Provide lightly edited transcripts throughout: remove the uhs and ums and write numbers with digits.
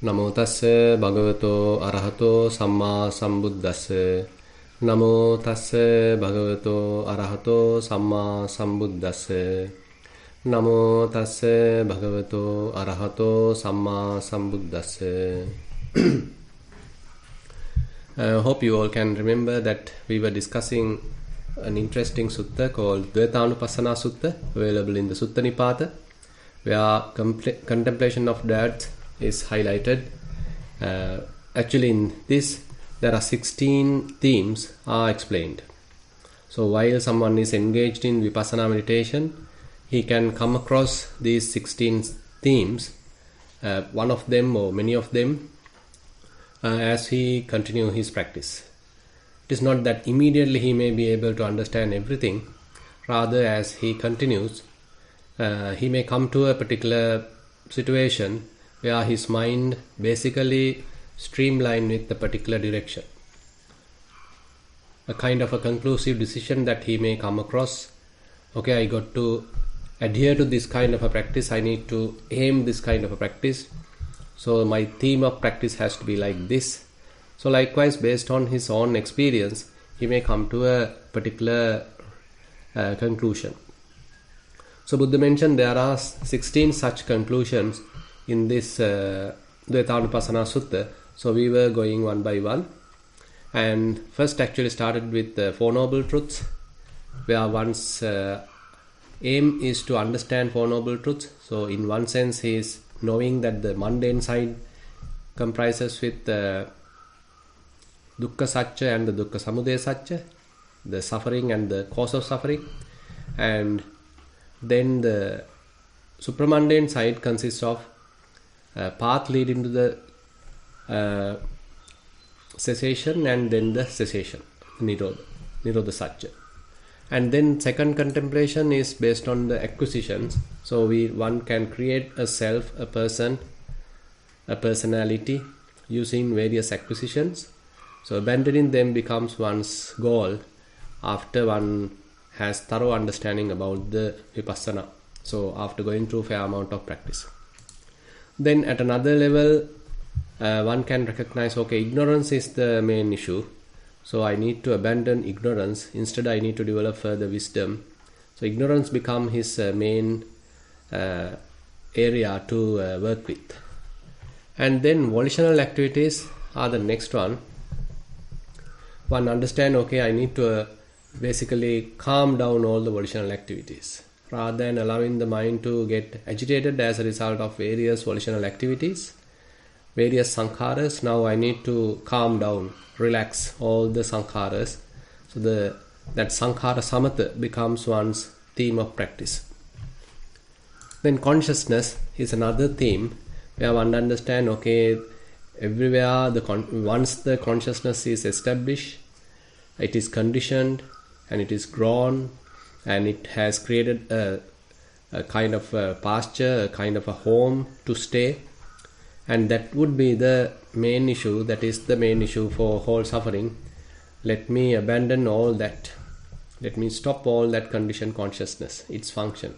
Namo tassa bhagavato arahato samma sambuddhassa. Namo tassa bhagavato arahato samma sambuddhassa. Namo tassa bhagavato arahato samma sambuddhassa. I hope you all can remember that we were discussing an interesting sutta called Dvayatanupassana Sutta, available in the Sutta Nipata, where contemplation of death is highlighted. Actually, in this, there are 16 themes are explained. So while someone is engaged in vipassana meditation, he can come across these 16 themes, one of them or many of them, as he continue his practice. It is not that immediately he may be able to understand everything. Rather, as he continues, he may come to a particular situation where his mind basically streamlined with a particular direction. A kind of a conclusive decision that he may come across. Okay, I got to adhere to this kind of a practice. I need to aim this kind of a practice. So my theme of practice has to be like this. So likewise, based on his own experience, he may come to a particular conclusion. So Buddha mentioned there are 16 such conclusions in this Dvayatanupassana Sutta. So we were going one by one. And first actually started with the Four Noble Truths, where one's aim is to understand Four Noble Truths. So in one sense, he is knowing that the mundane side comprises with the Dukkha Satcha and the Dukkha Samudaya Satcha, the suffering and the cause of suffering. And then the supramundane side consists of path leading to the cessation and then the cessation, Nirodha Satcha. And then second contemplation is based on the acquisitions. So one can create a self, a person, a personality using various acquisitions. So abandoning them becomes one's goal after one has thorough understanding about the vipassana. So after going through fair amount of practice. Then at another level, one can recognize, okay, ignorance is the main issue. So I need to abandon ignorance. Instead, I need to develop further wisdom. So ignorance becomes his main area to work with. And then volitional activities are the next one. One understand, okay, I need to basically calm down all the volitional activities, rather than allowing the mind to get agitated as a result of various volitional activities, various sankharas. Now I need to calm down, relax all the sankharas. So that sankhara samatha becomes one's theme of practice. Then consciousness is another theme where one understand, okay, everywhere once the consciousness is established, it is conditioned and it is grown and it has created a kind of a pasture, a kind of a home to stay. And that would be the main issue, that is the main issue for whole suffering. Let me abandon all that. Let me stop all that conditioned consciousness, its function.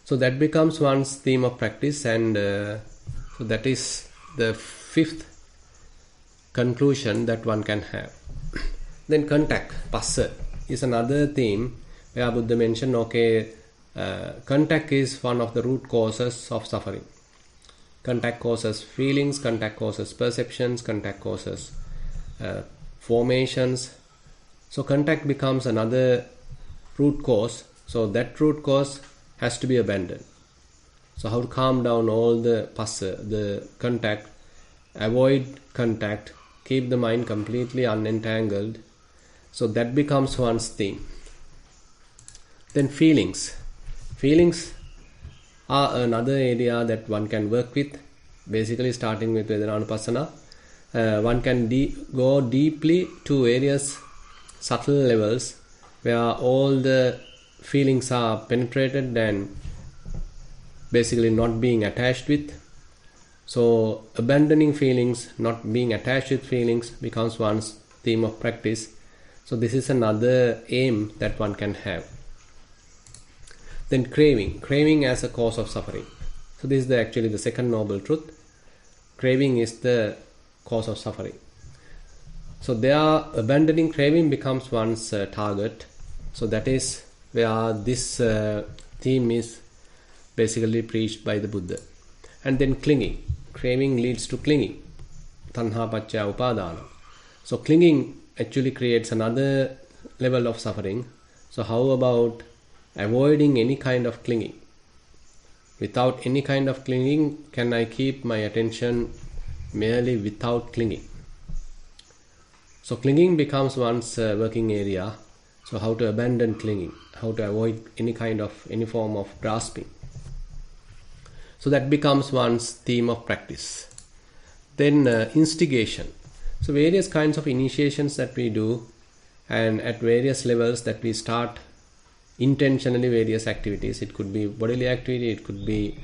So that becomes one's theme of practice, and so that is the fifth conclusion that one can have. Then contact, passa, is another theme where Buddha mentioned, okay, contact is one of the root causes of suffering. Contact causes feelings, contact causes perceptions, contact causes formations. So contact becomes another root cause. So that root cause has to be abandoned. So how to calm down all the passa, the contact, avoid contact, keep the mind completely unentangled. So that becomes one's theme. Then feelings. Feelings are another area that one can work with. Basically starting with Dvayatanupassana, one can go deeply to various subtle levels where all the feelings are penetrated and basically not being attached with. So abandoning feelings, not being attached with feelings becomes one's theme of practice. So this is another aim that one can have. Then craving as a cause of suffering. So this is actually the second noble truth. craving is the cause of suffering. So there, abandoning craving becomes one's target. So that is where this theme is basically preached by the Buddha. And then clinging. Craving leads to clinging. Tanha paccaya upadana. So clinging actually creates another level of suffering. So how about avoiding any kind of clinging? Without any kind of clinging, can I keep my attention merely without clinging? So clinging becomes one's working area. So how to abandon clinging, how to avoid any form of grasping. So that becomes one's theme of practice. Then instigation. So various kinds of initiations that we do, and at various levels that we start intentionally various activities. It could be bodily activity, it could be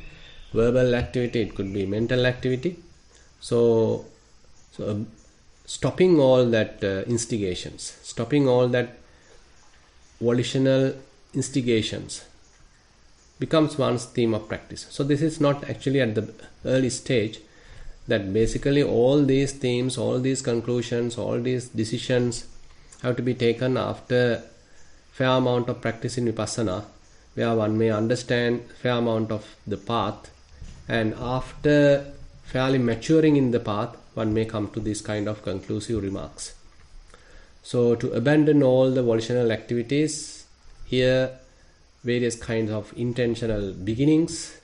verbal activity, it could be mental activity. So stopping all that instigations, stopping all that volitional instigations becomes one's theme of practice. So this is not actually at the early stage, that basically all these themes, all these conclusions, all these decisions have to be taken after fair amount of practice in Vipassana, where one may understand fair amount of the path, and after fairly maturing in the path, one may come to this kind of conclusive remarks. So to abandon all the volitional activities, here various kinds of intentional beginnings,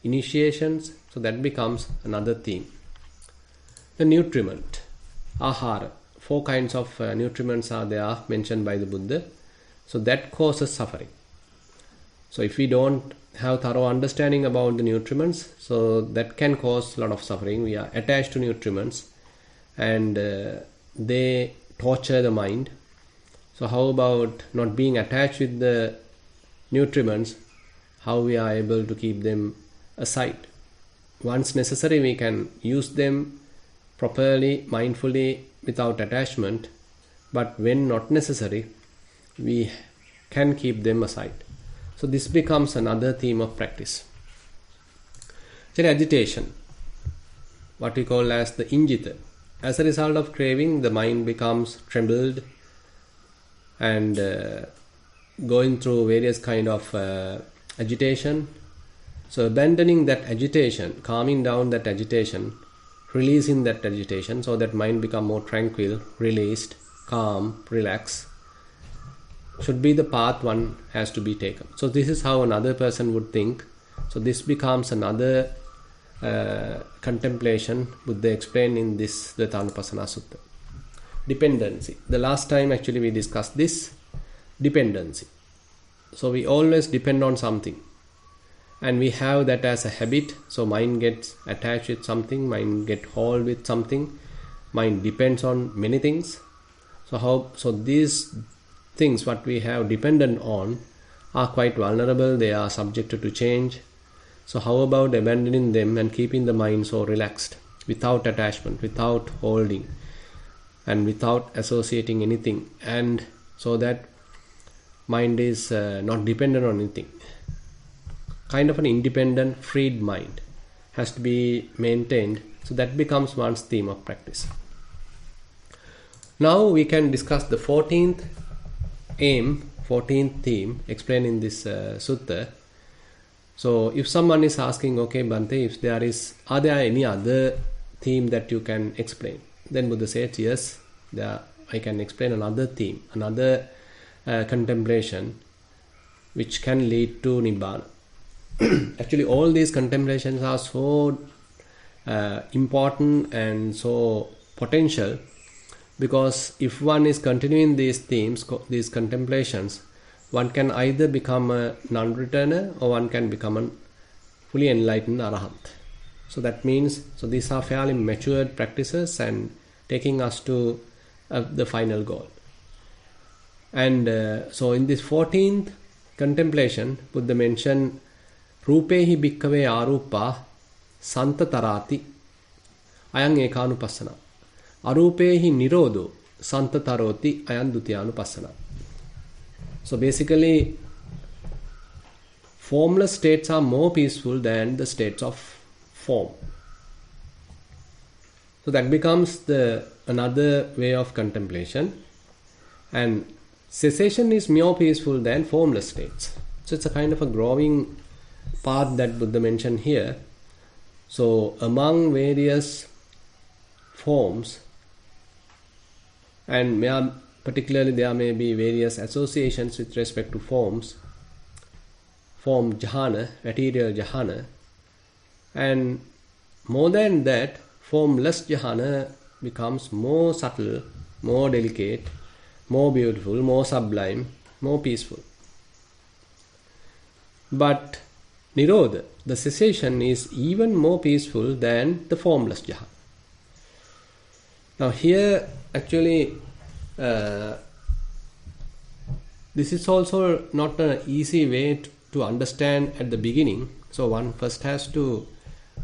initiations, so that becomes another theme. The nutriment, ahara, 4 kinds of nutriments are there mentioned by the Buddha. So that causes suffering. So if we don't have thorough understanding about the nutriments, so that can cause a lot of suffering. We are attached to nutriments and they torture the mind. So how about not being attached with the nutriments, how we are able to keep them aside? Once necessary, we can use them properly, mindfully, without attachment, but when not necessary, we can keep them aside. So this becomes another theme of practice. Then agitation, what we call as the injita. As a result of craving, the mind becomes trembled and going through various kind of agitation. So abandoning that agitation, calming down that agitation, releasing that agitation, so that mind become more tranquil, released, calm, relaxed, should be the path one has to be taken. So this is how another person would think. So this becomes another contemplation Buddha explained in this Dvayatanupassana Sutta. Dependency. The last time actually we discussed this dependency. So we always depend on something, and we have that as a habit. So mind gets attached with something, mind get hold with something, mind depends on many things. So these things what we have dependent on are quite vulnerable, they are subjected to change. So how about abandoning them and keeping the mind so relaxed, without attachment, without holding, and without associating anything, and so that mind is not dependent on anything. Kind of an independent, freed mind has to be maintained. So that becomes one's theme of practice. Now we can discuss the 14th aim, 14th theme explained in this sutta. So if someone is asking, okay Bhante, are there any other theme that you can explain? Then Buddha says, yes, I can explain another theme, another contemplation which can lead to Nibbana. Actually all these contemplations are so important and so potential, because if one is continuing these themes, these contemplations, one can either become a non-returner or one can become a fully enlightened arahant. So that means, so these are fairly matured practices and taking us to the final goal. And so in this 14th contemplation, Buddha mentioned Rupehi bhikkave arupa santatarati ayang ekanupassana. Arupehi nirodho santataroti ayang dutiyanupassana. So basically, formless states are more peaceful than the states of form. So that becomes another way of contemplation. And cessation is more peaceful than formless states. So it's a kind of a growing path that Buddha mentioned here. So among various forms, and particularly there may be various associations with respect to forms, form jhana, material jhana, and more than that, formless jhana becomes more subtle, more delicate, more beautiful, more sublime, more peaceful. But Nirodha, the cessation, is even more peaceful than the formless jhana. Now here actually this is also not an easy way to understand at the beginning. So one first has to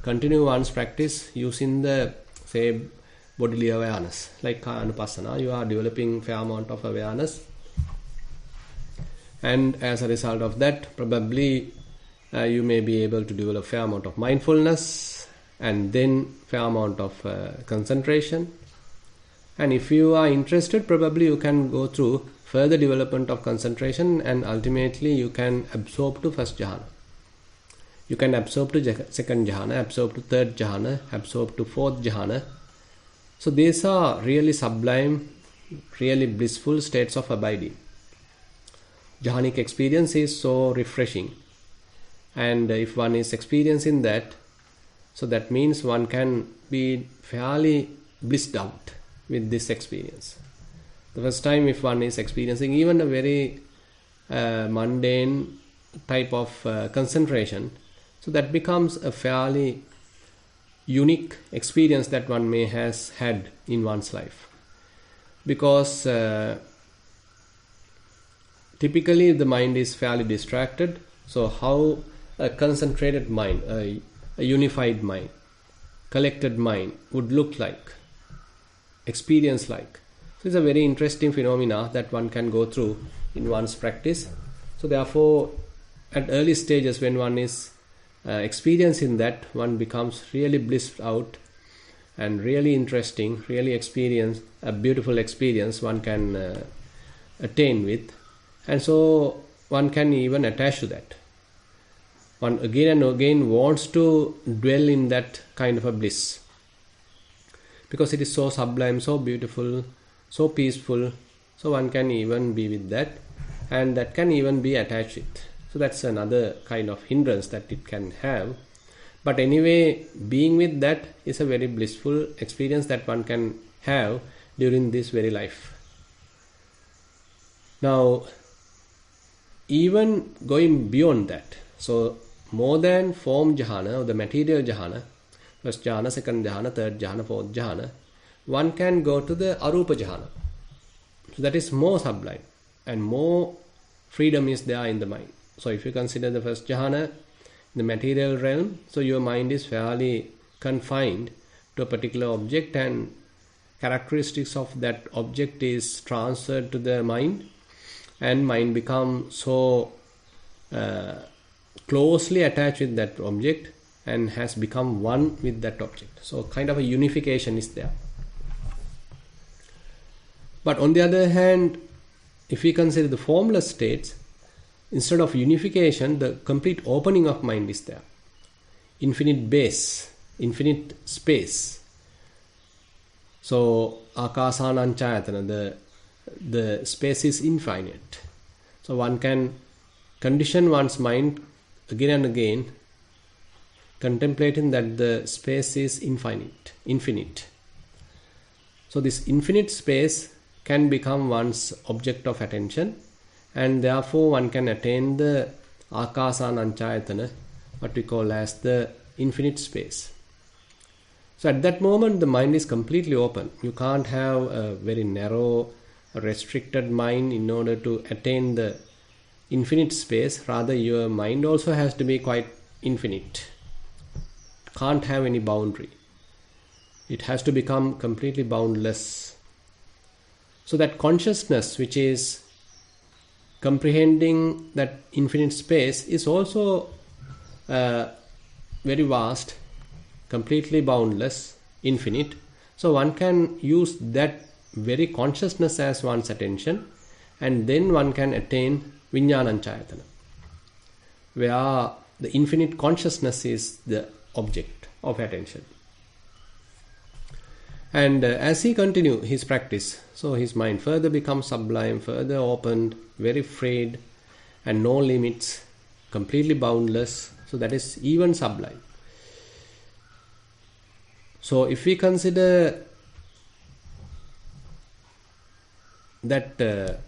continue one's practice using the, say, bodily awareness. Like Anupassana, you are developing fair amount of awareness, and as a result of that, probably you may be able to develop fair amount of mindfulness, and then fair amount of concentration. And if you are interested, probably you can go through further development of concentration, and ultimately you can absorb to first jhana. You can absorb to second jhana, absorb to third jhana, absorb to fourth jhana. So these are really sublime, really blissful states of abiding. Jhanic experience is so refreshing. And if one is experiencing that, so that means one can be fairly blissed out with this experience. The first time if one is experiencing even a very mundane type of concentration, so that becomes a fairly unique experience that one may has had in one's life. Because typically the mind is fairly distracted. So how a concentrated mind, a unified mind, collected mind would look like, experience like. So it's a very interesting phenomena that one can go through in one's practice. So therefore, at early stages when one is experiencing that, one becomes really blissed out and really interesting, really experience a beautiful experience one can attain with. And so one can even attach to that. One again and again wants to dwell in that kind of a bliss, because it is so sublime, so beautiful, so peaceful. So one can even be with that, and that can even be attached with. So that's another kind of hindrance that it can have. But anyway, being with that is a very blissful experience that one can have during this very life. Now, even going beyond that, so more than form jhana or the material jhana, first jhana, second jhana, third jhana, fourth jhana, one can go to the arupa jhana. So that is more sublime and more freedom is there in the mind. So if you consider the first jhana, the material realm, so your mind is fairly confined to a particular object, and characteristics of that object is transferred to the mind, and mind becomes so closely attached with that object and has become one with that object. So kind of a unification is there. But on the other hand, if we consider the formless states, instead of unification, the complete opening of mind is there. Infinite base, infinite space. So Akasanan Chayatana, the space is infinite. So one can condition one's mind again and again, contemplating that the space is infinite. So this infinite space can become one's object of attention, and therefore one can attain the Akasananchayatana, what we call as the infinite space. So at that moment the mind is completely open. You can't have a very narrow, restricted mind in order to attain the infinite space. Rather, your mind also has to be quite infinite. It can't have any boundary. It has to become completely boundless. So that consciousness which is comprehending that infinite space is also very vast, completely boundless, infinite. So one can use that very consciousness as one's attention, and then one can attain Vijnananchayatana, where the infinite consciousness is the object of attention. And as he continues his practice, so his mind further becomes sublime, further opened, very freed, and no limits, completely boundless. So that is even sublime. So if we consider that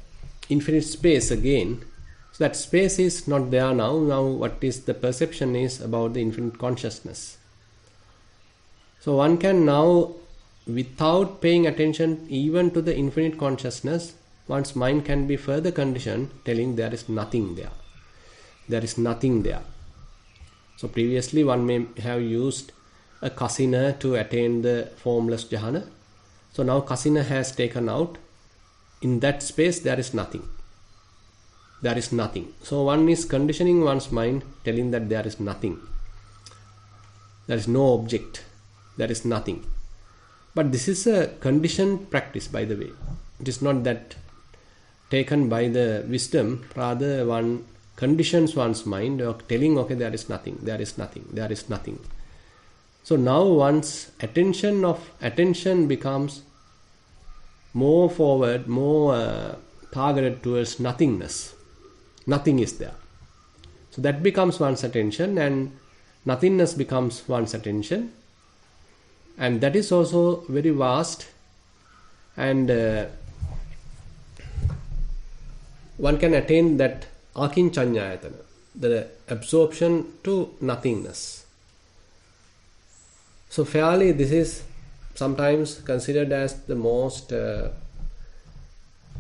infinite space again, so that space is not there now. Now what is the perception is about the infinite consciousness. So one can now, without paying attention even to the infinite consciousness, one's mind can be further conditioned, telling there is nothing there. There is nothing there. So previously one may have used a kasina to attain the formless jhana. So now kasina has taken out. In that space there is nothing. There is nothing. So one is conditioning one's mind, telling that there is nothing. There is no object. There is nothing. But this is a conditioned practice, by the way. It is not that taken by the wisdom. Rather, one conditions one's mind of telling, okay, there is nothing, there is nothing, there is nothing. So now one's attention becomes more forward, more targeted towards nothingness. Nothing is there. So that becomes one's attention, and nothingness becomes one's attention. And that is also very vast, and one can attain that akinchanyayatana, the absorption to nothingness. So fairly this is sometimes considered as the most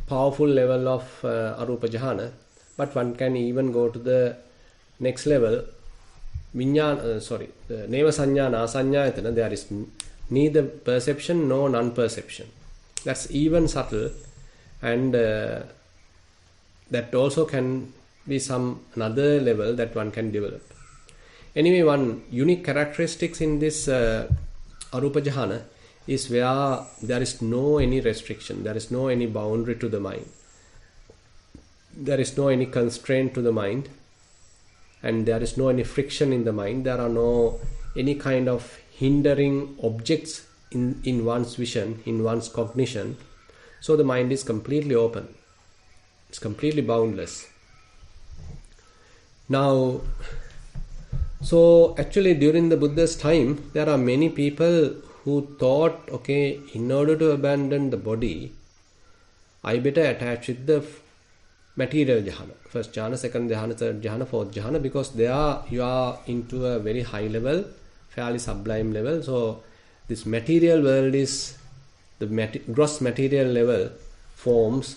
powerful level of arupa jhana, but one can even go to the next level, the neva sanya nasanyayatana. There is neither perception nor non-perception. That's even subtle, and that also can be another level that one can develop. Anyway, one unique characteristics in this arupa jhana is where there is no any restriction, there is no any boundary to the mind, there is no any constraint to the mind, and there is no any friction in the mind. There are no any kind of hindering objects in one's vision, in one's cognition. So the mind is completely open. It's completely boundless. Now, so actually during the Buddha's time, there are many people who thought, okay, in order to abandon the body, I better attach with the material jhana. First jhana, second jhana, third jhana, fourth jhana, because there you are into a very high level, fairly sublime level. So this material world is the gross material level forms,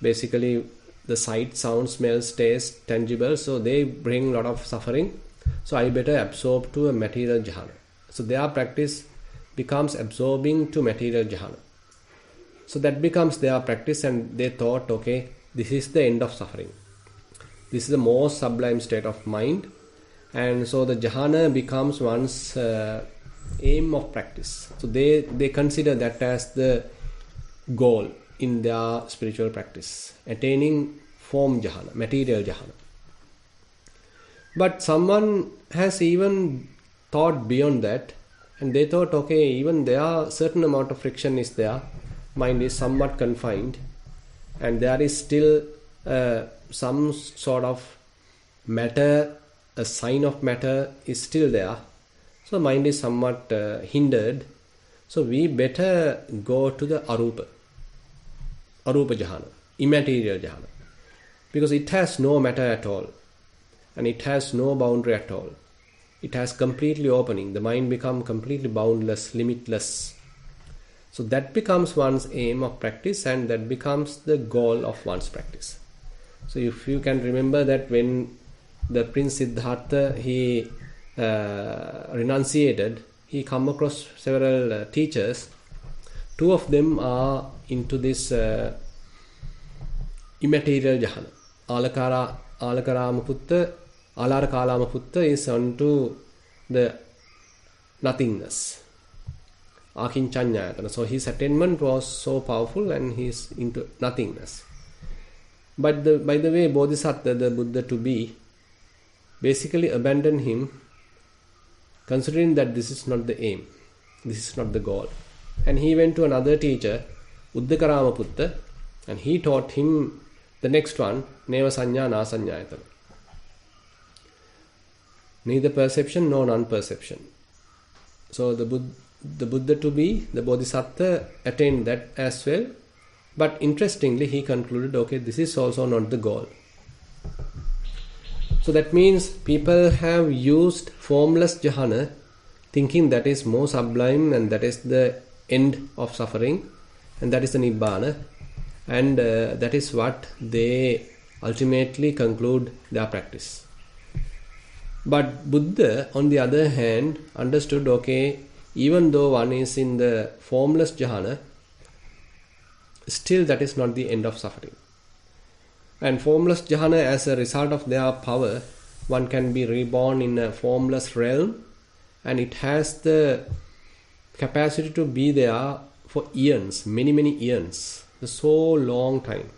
basically the sight, sound, smells, taste, tangible. So they bring a lot of suffering. So I better absorb to a material jhana. So their practice becomes absorbing to material jhana. So that becomes their practice, and they thought, okay, this is the end of suffering. This is the most sublime state of mind. And so the jhana becomes one's aim of practice. So they consider that as the goal in their spiritual practice, attaining form jhana, material jhana. But someone has even thought beyond that, and they thought, okay, even there are certain amount of friction is there, mind is somewhat confined, and there is still some sort of matter, a sign of matter is still there. So mind is somewhat hindered. So we better go to the arupa jhana, immaterial jhana, because it has no matter at all, and it has no boundary at all. It has completely opening. The mind becomes completely boundless, limitless. So that becomes one's aim of practice, and that becomes the goal of one's practice. So if you can remember that when the Prince Siddhartha, he renunciated, he come across several teachers. Two of them are into this immaterial jhana. Alarakalama Putta is onto the nothingness. Akinchanyayatana. So his attainment was so powerful and he's into nothingness. But by the way, Bodhisattva, the Buddha to be, basically abandoned him, considering that this is not the aim, this is not the goal. And he went to another teacher, Uddakarama, and he taught him the next one, Neva Sanya Na Sanyayatana. Neither perception nor non-perception. So the Buddha to be, the Bodhisattva, attained that as well. But interestingly, he concluded, okay, this is also not the goal. So that means people have used formless jhana, thinking that is more sublime and that is the end of suffering, and that is the Nibbana, and that is what they ultimately conclude their practice. But Buddha, on the other hand, understood, okay, even though one is in the formless jhana, still that is not the end of suffering. And formless jhana, as a result of their power, one can be reborn in a formless realm, and it has the capacity to be there for eons, many eons, so long time.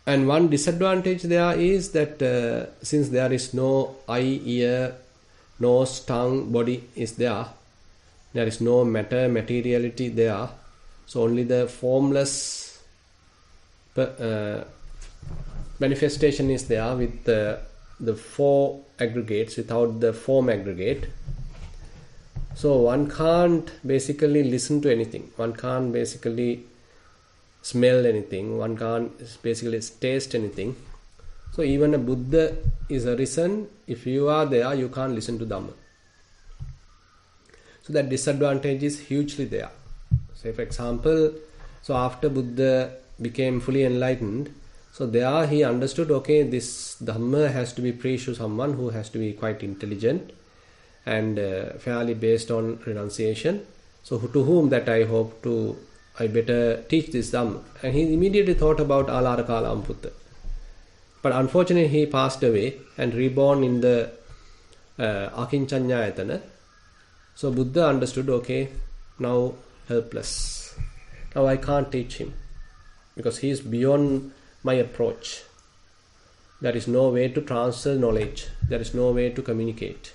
And one disadvantage there is that since there is no eye, ear, nose, tongue, body is there is no materiality there, so only the formless manifestation is there with the four aggregates, without the form aggregate. So one can't basically listen to anything, one can't basically smell anything, one can't basically taste anything. So even a Buddha is arisen, if you are there, you can't listen to Dhamma. So that disadvantage is hugely there. Say for example, so after Buddha became fully enlightened, so there he understood, okay, this Dhamma has to be preached to someone who has to be quite intelligent and fairly based on renunciation. So to whom that I better teach this Dhamma. And he immediately thought about Alara Kalamputta. But unfortunately he passed away and reborn in the Akinchanyayatana. So Buddha understood, okay, now helpless. Now I can't teach him because he is beyond my approach. There is no way to transfer knowledge. There is no way to communicate.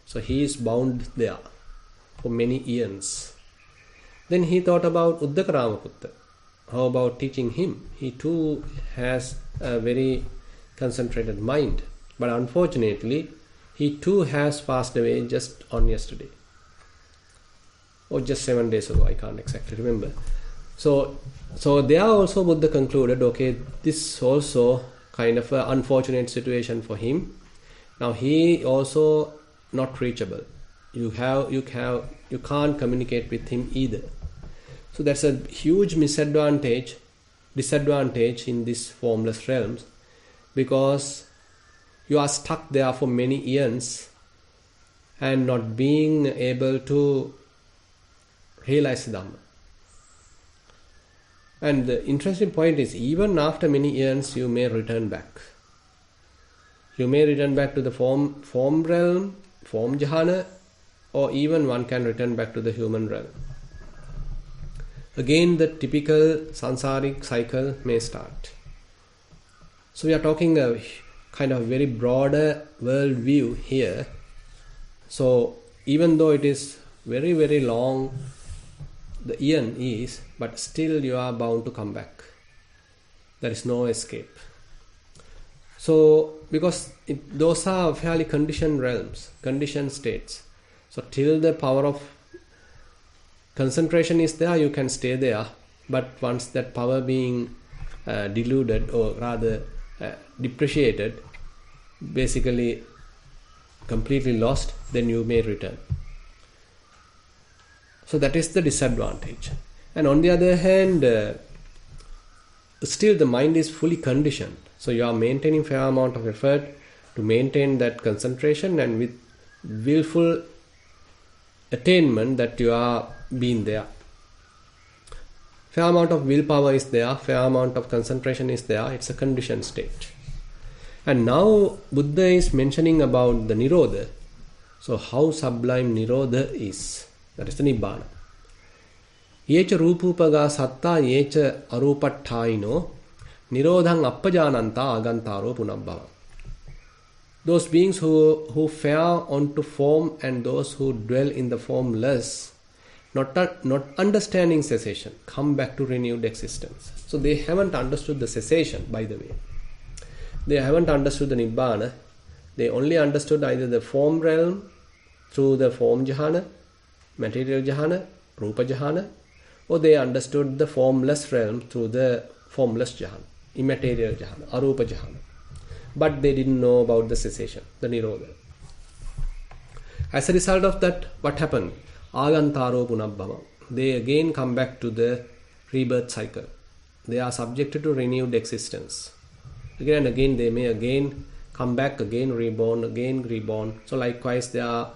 So he is bound there for many eons. Then he thought about Uddakarama. How about teaching him? He too has a very concentrated mind. But unfortunately, he too has passed away just on yesterday. Or just 7 days ago, I can't exactly remember. So there also Buddha concluded, okay, this also kind of an unfortunate situation for him. Now he also not reachable. You can't communicate with him either. So that's a huge disadvantage in these formless realms, because you are stuck there for many eons and not being able to realize Dhamma. And the interesting point is, even after many eons, you may return back. You may return back to the form realm, form jhana, or even one can return back to the human realm. Again, the typical sansaric cycle may start. So we are talking a kind of very broader world view here. So even though it is very, very long, the eon is, but still you are bound to come back. There is no escape. So because those are fairly conditioned realms, conditioned states. So till the power of concentration is there, you can stay there. But once that power being diluted, or rather depreciated, basically completely lost, then you may return. So that is the disadvantage. And on the other hand, still the mind is fully conditioned. So you are maintaining fair amount of effort to maintain that concentration, and with willful attainment that you are being there. Fair amount of willpower is there, fair amount of concentration is there. It's a conditioned state. And now Buddha is mentioning about the Nirodha. So how sublime Nirodha is. That is the Nibbana. Yecha rupupaga satta yecha arupatthaino nirodhang appajananta agantaro punabbhava. Those beings who fare onto form and those who dwell in the formless, not understanding cessation, come back to renewed existence. So they haven't understood the cessation, by the way. They haven't understood the Nibbana. They only understood either the form realm through the form jhana, material jhana, rupa jhana, or they understood the formless realm through the formless jhana, immaterial jhana, arupa jhana. But they didn't know about the cessation, the Nirodha. As a result of that, what happened? Agantaro punabbhava. They again come back to the rebirth cycle. They are subjected to renewed existence. Again and again, they may again come back, again reborn. So likewise, their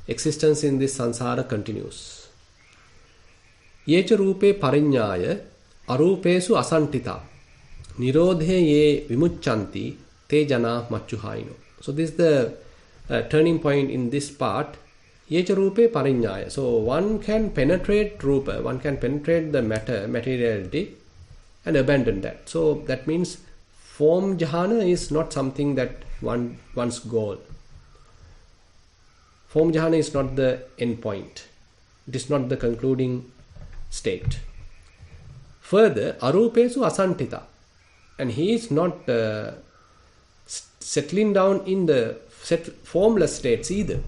existence in this samsara continues. Yecha rupe parinyaya arupesu asantita nirodhe ye vimuchanti te jana machuhaino. So this is the turning point in this part. Yecha rupe parinyaya. So one can penetrate rupa, one can penetrate the materiality and abandon that. So that means form jhana is not something that one's goal. Form jhana is not the end point. It is not the concluding state. Further, arupesu asantita. And he is not settling down in the formless states either.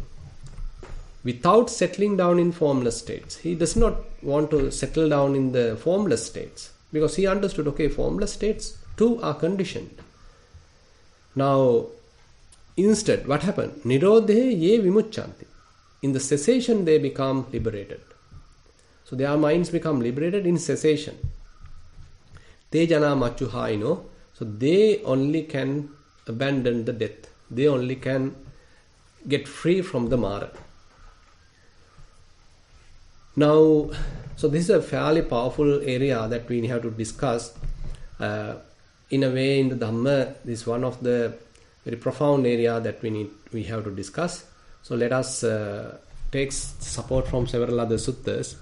Without settling down in formless states. He does not want to settle down in the formless states. Because he understood, okay, formless states too are conditioned. Now, instead, what happened? Nirodhe ye vimuchanti. In the cessation, they become liberated. So their minds become liberated in cessation. Te jana machuhaino. So they only can abandon the death. They only can get free from the Mara. Now, so this is a fairly powerful area that we have to discuss. In a way, in the Dhamma, this is one of the very profound area that we have to discuss. So let us take support from several other suttas.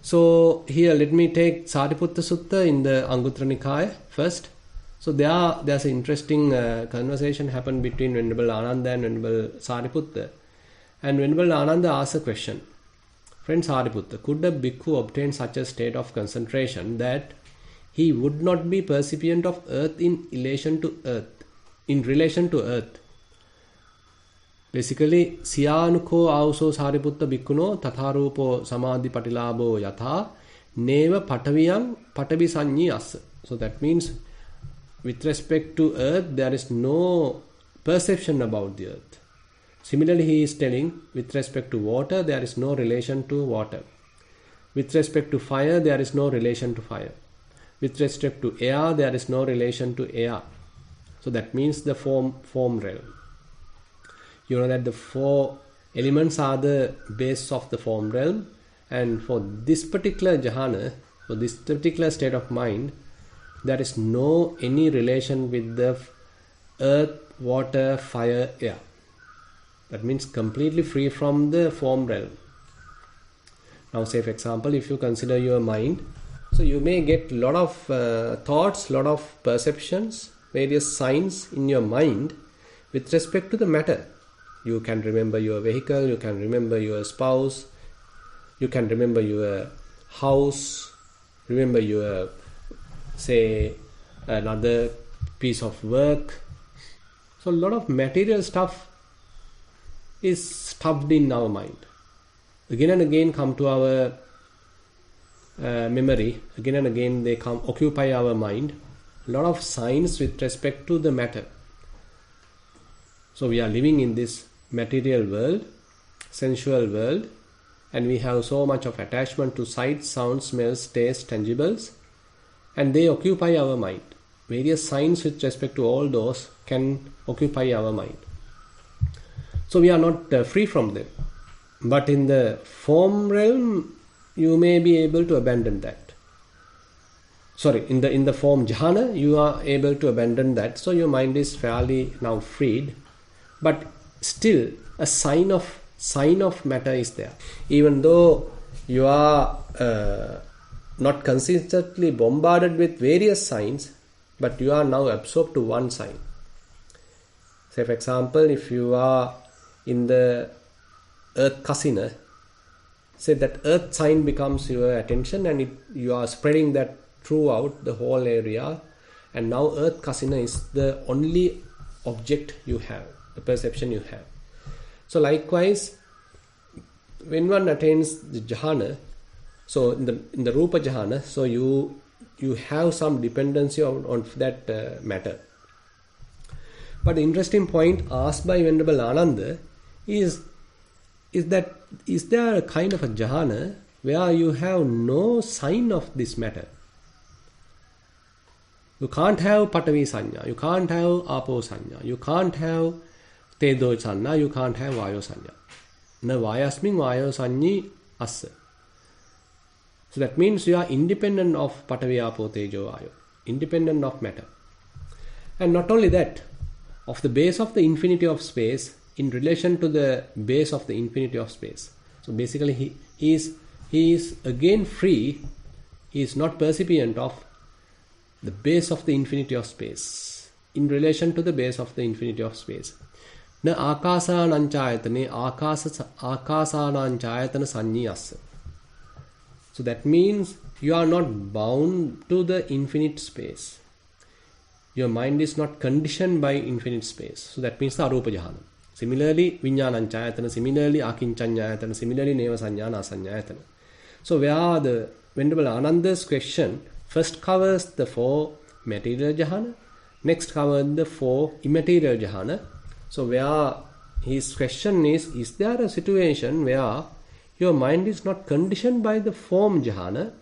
So here, let me take Sariputta Sutta in the Anguttara Nikaya first. So there's an interesting conversation happened between Venerable Ananda and Venerable Sariputta. And Venerable Ananda asked a question. Friend Sariputta, could a bhikkhu obtain such a state of concentration that he would not be percipient of earth in relation to earth? Basically, siyanuko auso sariputta bhikkhuno tatharupo samadhi patilabo yatha neva pataviyam patavi sanyi asa. So that means with respect to earth, there is no perception about the earth. Similarly, he is telling with respect to water, there is no relation to water. With respect to fire, there is no relation to fire. With respect to air, there is no relation to air. So that means the form realm. You know that the four elements are the base of the form realm, and for this particular jhana, for this particular state of mind, there is no any relation with the earth, water, fire, air. That means completely free from the form realm. Now say for example, if you consider your mind, so you may get a lot of thoughts, lot of perceptions, various signs in your mind with respect to the matter. You can remember your vehicle, you can remember your spouse, you can remember your house, remember your, say, another piece of work. So a lot of material stuff is stuffed in our mind. Again and again come to our memory. Again and again they come occupy our mind. A lot of signs with respect to the matter. So we are living in this material world, sensual world, and we have so much of attachment to sight, sound, smells, taste, tangibles, and they occupy our mind. Various signs with respect to all those can occupy our mind. So we are not free from them. But in the form realm, you may be able to abandon that. Sorry, in the form jhana, you are able to abandon that. So your mind is fairly now freed. But still, a sign of sign of matter is there. Even though you are not consistently bombarded with various signs, but you are now absorbed to one sign. Say, for example, if you are in the earth casino, say that earth sign becomes your attention, and you are spreading that throughout the whole area, and now earth casino is the only object you have, the perception you have. So likewise, when one attains the jhana, so in the rupa jhana, so you have some dependency on that matter. But the interesting point asked by Venerable Ananda is that is there a kind of a jhana where you have no sign of this matter? You can't have patavi sanya, you can't have apo sanya, you can't have tedo sanya, you can't have vayo sanya. Na vayasmin vayo sanyi assa. So that means you are independent of patavi apo tejo vayo, independent of matter. And not only that, of the base of the infinity of space in relation to the base of the infinity of space. So basically he is again free, he is not percipient of the base of the infinity of space in relation to the base of the infinity of space. Na akasananchayatane akasananchayatana sanyi assa. So that means you are not bound to the infinite space. Your mind is not conditioned by infinite space. So that means the arupa jhana. Similarly, vijnananchayatana, similarly akinchanyayatana, similarly neva sanyana asanyayatana. So where the Venerable Ananda's question first covers the 4 material jhana, next covers the 4 immaterial jhana. So where his question is there a situation where your mind is not conditioned by the form jhana?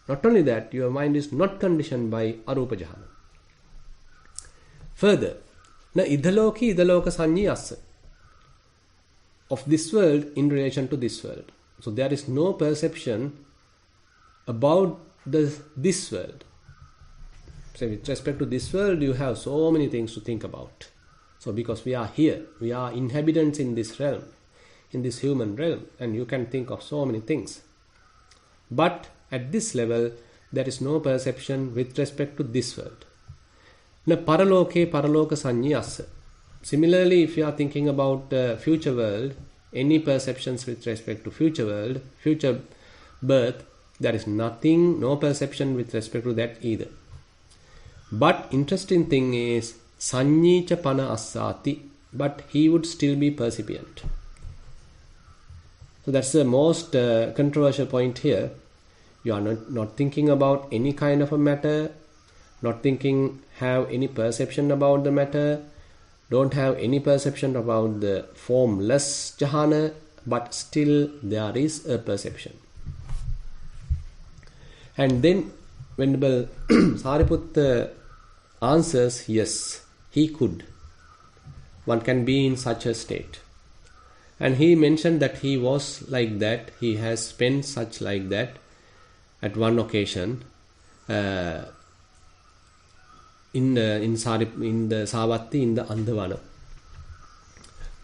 Not only that, your mind is not conditioned by arupa jhana. Further, na idhaloki idhaloka sanyi assa. Of this world in relation to this world. So there is no perception about this world. So with respect to this world, you have so many things to think about. So because we are here, we are inhabitants in this realm, in this human realm, and you can think of so many things. But at this level, there is no perception with respect to this world. Na paraloke paraloka sanyi assa. Similarly, if you are thinking about future world, any perceptions with respect to future world, future birth, there is nothing, no perception with respect to that either. But interesting thing is, sanyi cha pana assati, but he would still be percipient. So that's the most controversial point here. You are not thinking about any kind of a matter, not thinking, have any perception about the matter, don't have any perception about the formless jhana, but still there is a perception. And then Venerable Sariputta answers, yes, he could. One can be in such a state. And he mentioned that he was like that, he has spent such like that at one occasion in the Savatti, in the Andhavana.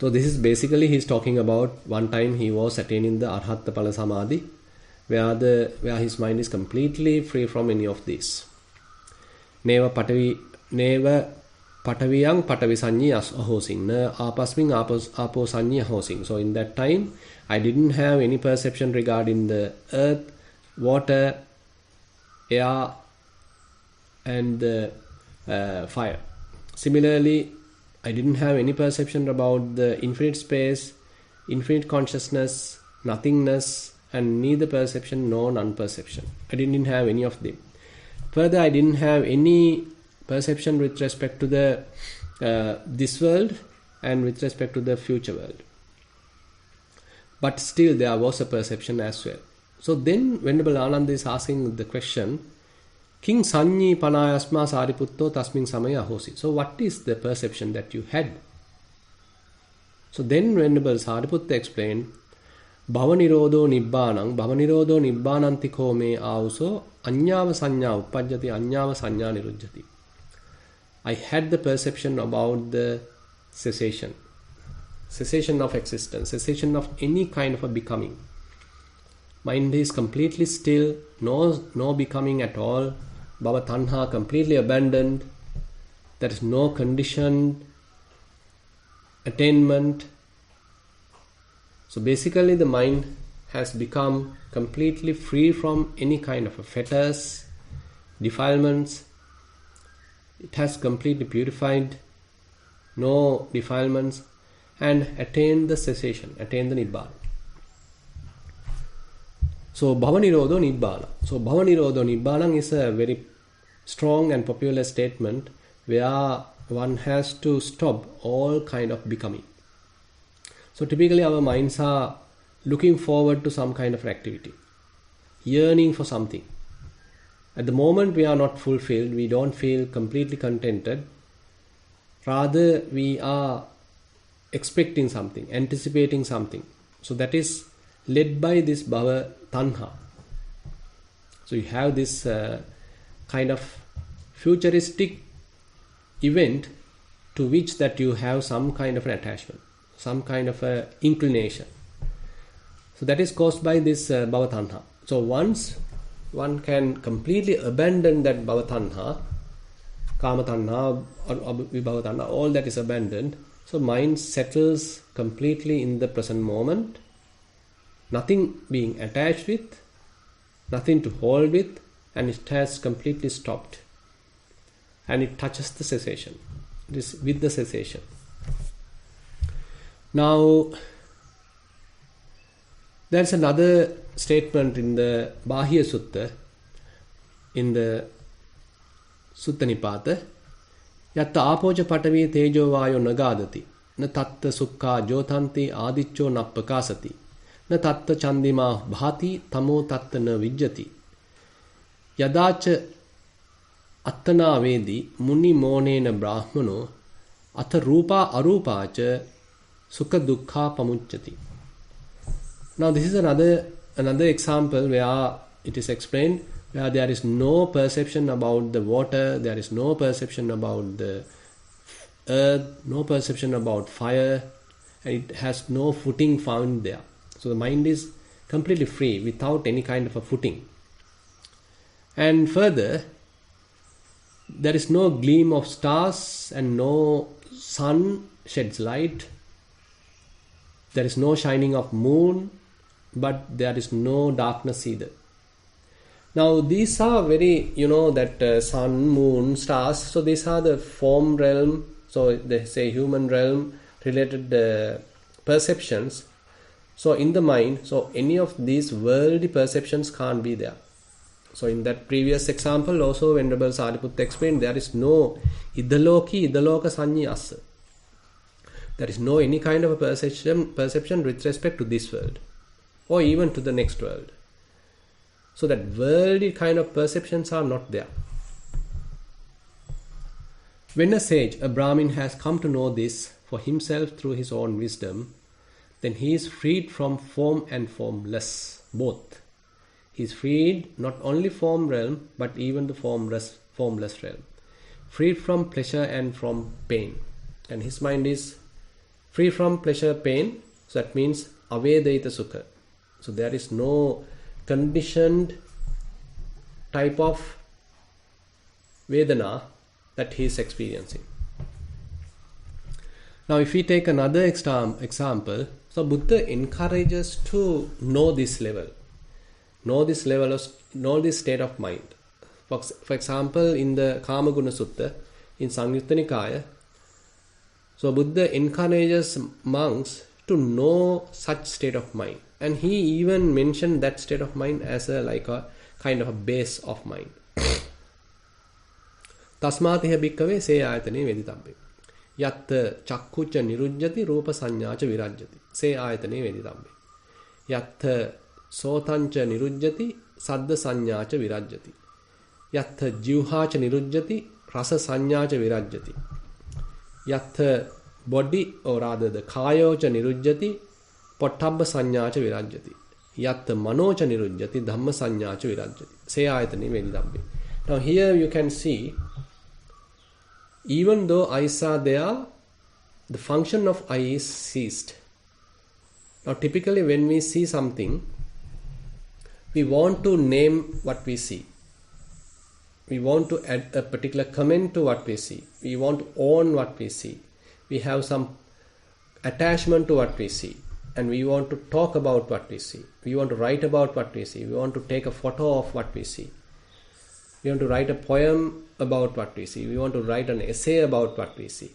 So this is basically he's talking about one time he was attaining the Arhatta Pala Samadhi, where his mind is completely free from any of these. Neva pataviyang patavi sanyi ahosing, na apasming apo sanyi ahosing. So in that time, I didn't have any perception regarding the earth, water, air, and the fire. Similarly, I didn't have any perception about the infinite space, infinite consciousness, nothingness, and neither perception nor non-perception. I didn't have any of them. Further, I didn't have any perception with respect to the this world and with respect to the future world. But still there was a perception as well. So then Venerable Ananda is asking the question, King Sanyi Panayasma Sariputto Tasmin Samaya Hosi. So what is the perception that you had? So then Venerable Sariputta explained, Bhavanirodho Nibbananti me auso Anyava Sanya Uppajjati Anyava Sanya Nirujjati. I had the perception about the cessation. cessation of existence, cessation of any kind of a becoming. Mind is completely still, no becoming at all. Bhava tanha completely abandoned. There is no conditioned attainment. So basically the mind has become completely free from any kind of fetters, defilements. It has completely purified, no defilements, and attained the cessation, attained the Nibbana. So Bhavanirodho Nibbana. So Bhavanirodho Nibbana is a very strong and popular statement where one has to stop all kind of becoming. So typically our minds are looking forward to some kind of activity, yearning for something. At the moment we are not fulfilled, we don't feel completely contented. Rather we are expecting something, anticipating something. So that is led by this bhava tanha. So you have this kind of futuristic event to which that you have some kind of an attachment, some kind of a inclination. So that is caused by this bhava tanha. So once one can completely abandon that bhava tanha, kama tanha or vibhava tanha, all that is abandoned. So mind settles completely in the present moment, nothing being attached with, nothing to hold with, and it has completely stopped. And it touches the cessation. It is with the cessation. Now, there's another statement in the Bahya Sutta, in the Sutta Nipata. Yatta apoja patavi tejo vayo nagadati, na tatta sukha jotanti adiccho nappakasati, na tatta chandima bhati tamo tatta na vijjati. Yadacha attana vedi muni monena brahmano atha rupa arupacha sukha dukkha pamucchati. Now this is another example where it is explained where there is no perception about the water, there is no perception about the earth, no perception about fire, and it has no footing found there. So the mind is completely free without any kind of a footing. And further, there is no gleam of stars and no sun sheds light. There is no shining of moon, but there is no darkness either. Now these are very, that sun, moon, stars, so these are the form realm, so they say human realm related perceptions. So in the mind, so any of these worldly perceptions can't be there. So in that previous example also Venerable Sariputta explained there is no idaloki idaloka sanyasa. There is no any kind of a perception with respect to this world or even to the next world. So that worldly kind of perceptions are not there. When a sage, a Brahmin, has come to know this for himself through his own wisdom, then he is freed from form and formless, both. He is freed not only form realm, but even the formless realm. Freed from pleasure and from pain. And his mind is free from pleasure, pain, so that means avedaita sukha. So there is no conditioned type of Vedana that he is experiencing. Now if we take another example, so Buddha encourages to know this level, know this state of mind. For example, in the Kamaguna Sutta, in Samyutta Nikaya, so Buddha encourages monks to know such state of mind. And he even mentioned that state of mind as a kind of a base of mind. Tasmatiha bhikkave se ayatane veditabbe. Yatta chakkucha nirujjati rupa sanyacha virajjati. Se ayatane veditabbe. Yatta sotancha nirujjati saddha sanyacha virajjati. Yatta jivhacha nirujjati rasa sanyacha virajjati. Yatta body, or rather the kayocha nirujjati pottabba sanyacha virajjati. Yatta manocha nirujjati dhamma sanyacha virajjati. Se ayatane vedidabbe. Now here you can see, even though eyes are there, the function of eye is ceased. Now typically when we see something, we want to name what we see. We want to add a particular comment to what we see. We want to own what we see. We have some attachment to what we see. And we want to talk about what we see. We want to write about what we see. We want to take a photo of what we see. We want to write a poem about what we see. We want to write an essay about what we see.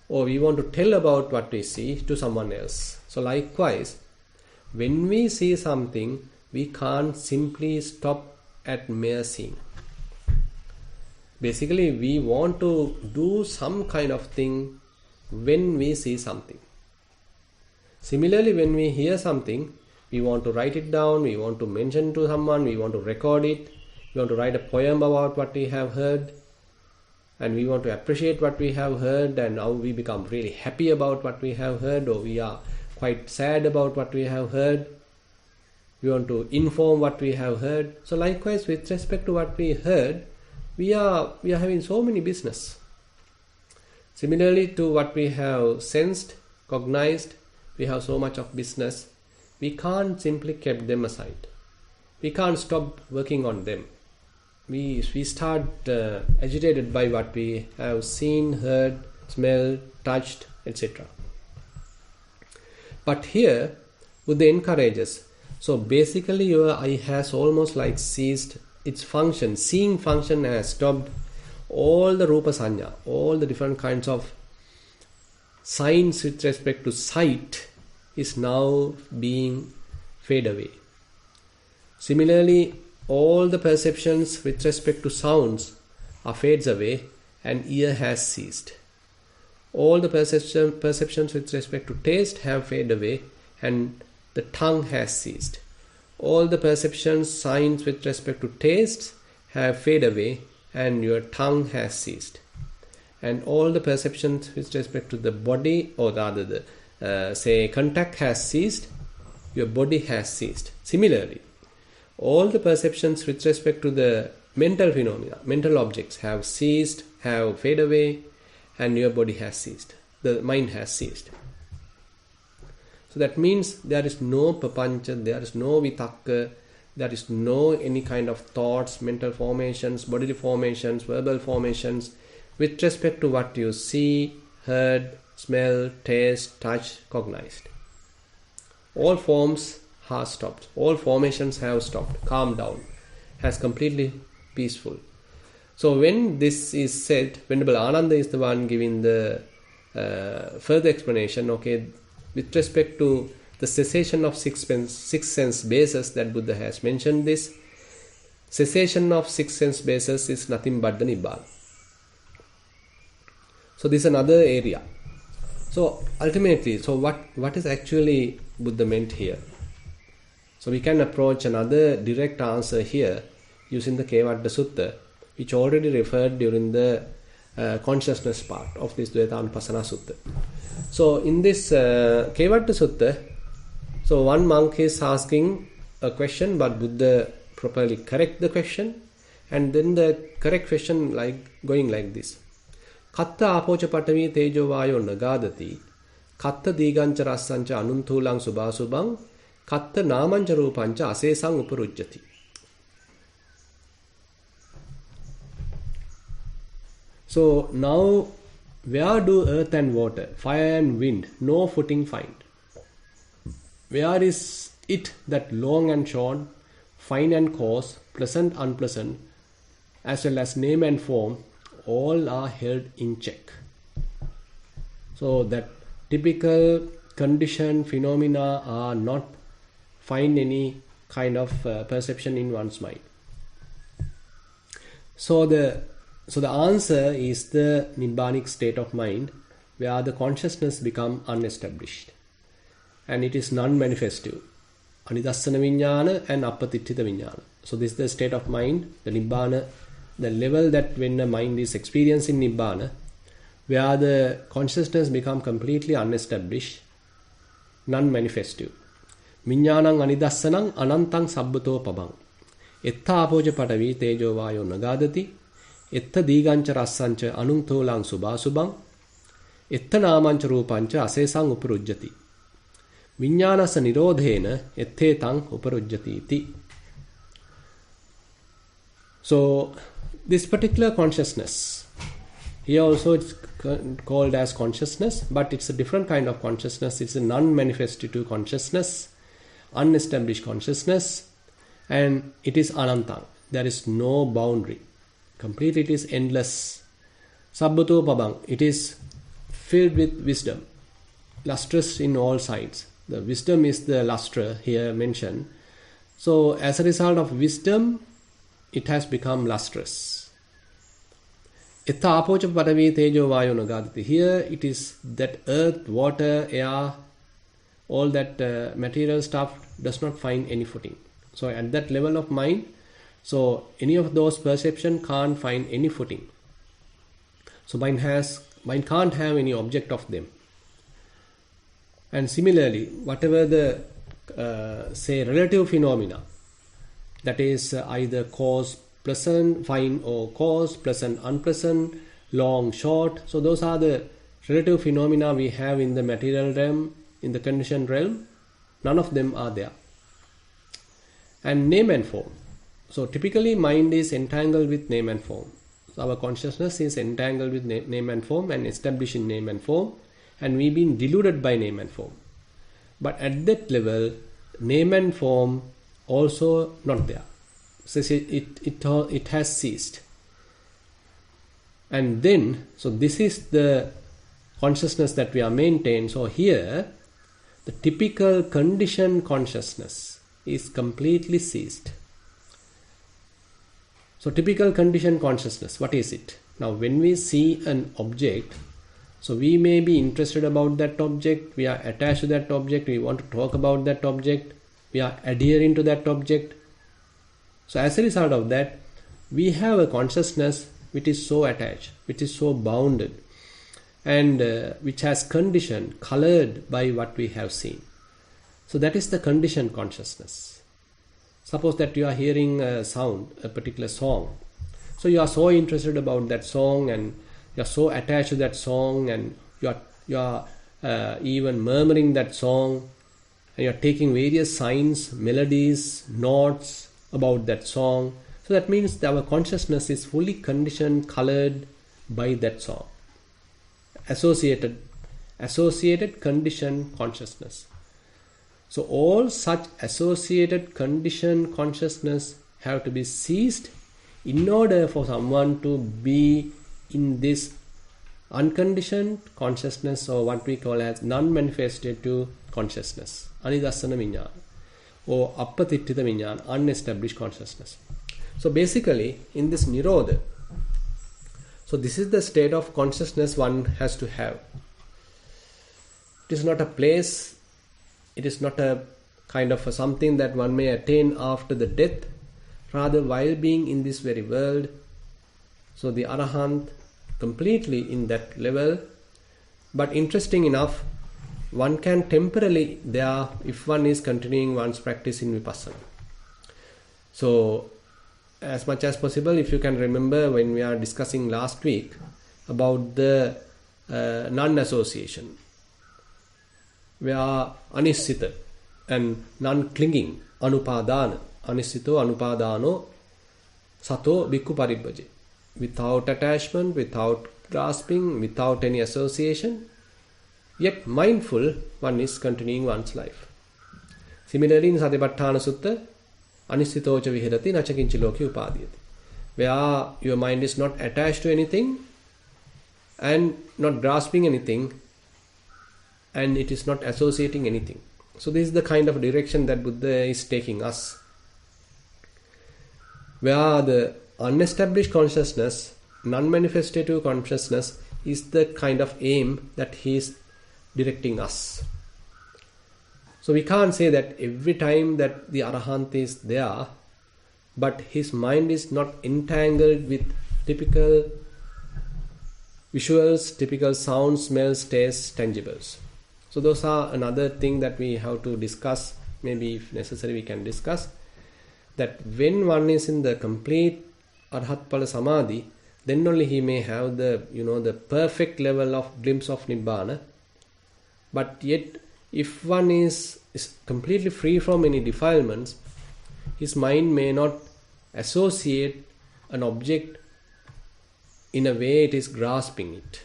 Or we want to tell about what we see to someone else. So likewise, when we see something, we can't simply stop at mere seeing. Basically, we want to do some kind of thing when we see something. Similarly, when we hear something, we want to write it down, we want to mention to someone, we want to record it, we want to write a poem about what we have heard, and we want to appreciate what we have heard, and now we become really happy about what we have heard, or we are quite sad about what we have heard. We want to inform what we have heard. So likewise, with respect to what we heard, we are having so many business. Similarly to what we have sensed, cognized, we have so much of business. We can't simply keep them aside. We can't stop working on them. We start agitated by what we have seen, heard, smelled, touched, etc. But here, Buddha encourages. So basically your eye has almost like ceased its function. Seeing function has stopped. All the rupa sanya, all the different kinds of signs with respect to sight is now being fade away. Similarly, all the perceptions with respect to sounds are fades away and ear has ceased. All the perceptions with respect to taste have faded away and the tongue has ceased. All the perceptions, signs with respect to tastes have faded away and your tongue has ceased. And all the perceptions with respect to the body, or rather the contact has ceased, your body has ceased. Similarly, all the perceptions with respect to the mental phenomena, mental objects have ceased, have faded away, and your body has ceased. The mind has ceased. So that means there is no papancha, there is no vitakka, there is no any kind of thoughts, mental formations, bodily formations, verbal formations with respect to what you see, heard, smell, taste, touch, cognized. All forms have stopped. All formations have stopped. Calm down. Has completely peaceful. So when this is said, Venerable Ananda is the one giving the further explanation. Okay, with respect to the cessation of six sense bases that Buddha has mentioned this. Cessation of six sense bases is nothing but the Nibbana. So this is another area. So ultimately, so what is actually Buddha meant here? So we can approach another direct answer here using the Dvayatanupassana Sutta, which already referred during the consciousness part of this Dvayatanupassana Sutta. So in this Dvayatanupassana Sutta, so one monk is asking a question, but Buddha properly correct the question, and then the correct question going like this. Katta apocha patavi tejo vayo nagadati, katta digancha rassancha anunthulang subasubang, katta namancha rupancha asesang uparujjati. So now, where do earth and water, fire and wind, no footing find? Where is it that long and short, fine and coarse, pleasant, unpleasant, as well as name and form, all are held in check? So that typical condition phenomena are not find any kind of perception in one's mind. So the answer is the Nibbanic state of mind, where the consciousness become unestablished. And it is non-manifestive. Anidassana viññāna and appatiṭṭhita viññāna. So this is the state of mind, the Nibbana, the level that when the mind is experiencing Nibbana, where the consciousness become completely unestablished, non-manifestive. Viññānaṁ anidassanam anantaṁ sabbato pabang. Etta apoja patavi tejo vayo nagadati. Etta digancha rassancha anuntholang subasubang. etta namancha rupancha asesang uparujjati. Viññānasa nirodhena etthetang uparujjati iti. So this particular consciousness, here also it's called as consciousness, but it's a different kind of consciousness. It's a non-manifestative consciousness, unestablished consciousness, and it is anantang. There is no boundary. Completely it is endless. Sabbato pabang. It is filled with wisdom, lustrous in all sides. The wisdom is the lustre here mentioned. So as a result of wisdom, it has become lustrous. Etta apocha padavi tejo vayo nagadati. Here it is that earth, water, air, all that material stuff does not find any footing. So at that level of mind, so any of those perception can't find any footing. So mind can't have any object of them. And similarly, whatever the say relative phenomena, that is either cause, pleasant, fine or cause, pleasant, unpleasant, long, short. So those are the relative phenomena we have in the material realm, in the conditioned realm. None of them are there. And name and form. So typically mind is entangled with name and form. So our consciousness is entangled with name and form and established in name and form. And we've been deluded by name and form. But at that level, name and form also not there. So it has ceased. And then, so this is the consciousness that we are maintained. So here, the typical conditioned consciousness is completely ceased. So typical conditioned consciousness, what is it? Now when we see an object, so we may be interested about that object, we are attached to that object, we want to talk about that object, we are adhering to that object. So as a result of that, we have a consciousness which is so attached, which is so bounded, and which has conditioned, colored by what we have seen. So that is the conditioned consciousness. Suppose that you are hearing a sound, a particular song. So you are so interested about that song and you are so attached to that song, and you are even murmuring that song, and you are taking various signs, melodies, notes about that song. So that means that our consciousness is fully conditioned, colored by that song. Associated conditioned consciousness. So all such associated conditioned consciousness have to be ceased in order for someone to be in this unconditioned consciousness, or what we call as non-manifestative consciousness, anidassana viññāna, or appatittita viññāna, unestablished consciousness. So basically in this nirodha, so this is the state of consciousness one has to have. It is not a place, it is not a kind of something that one may attain after the death, rather while being in this very world. So the Arahant completely in that level. But interesting enough, one can temporarily there if one is continuing one's practice in Vipassana. So as much as possible, if you can remember when we are discussing last week about the non-association, where anissita and non-clinging, anupadana, anissito anupadano sato bhikkhu paribhaje, without attachment, without grasping, without any association, yet mindful one is continuing one's life. Similarly in Satipatthana Sutta, anissitocha vihirati nacha kinchi loke upadiyati, where your mind is not attached to anything and not grasping anything, and it is not associating anything. So this is the kind of direction that Buddha is taking us, where the unestablished consciousness, non-manifestative consciousness is the kind of aim that he is directing us. So we can't say that every time that the Arahant is there, but his mind is not entangled with typical visuals, typical sounds, smells, tastes, tangibles. So those are another thing that we have to discuss. Maybe if necessary we can discuss that when one is in the complete Arhat Pala Samadhi, then only he may have the, the perfect level of glimpse of Nibbana. But yet, if one is completely free from any defilements, his mind may not associate an object in a way it is grasping it,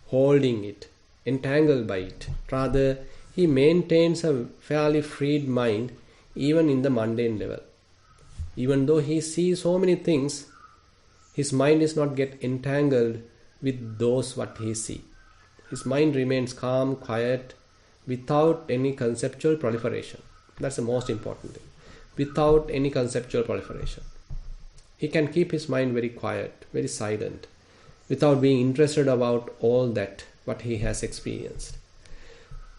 holding it, entangled by it. Rather, he maintains a fairly freed mind even in the mundane level. Even though he sees so many things, his mind is not get entangled with those what he sees. His mind remains calm, quiet, without any conceptual proliferation. That's the most important thing. Without any conceptual proliferation. He can keep his mind very quiet, very silent, without being interested about all that what he has experienced.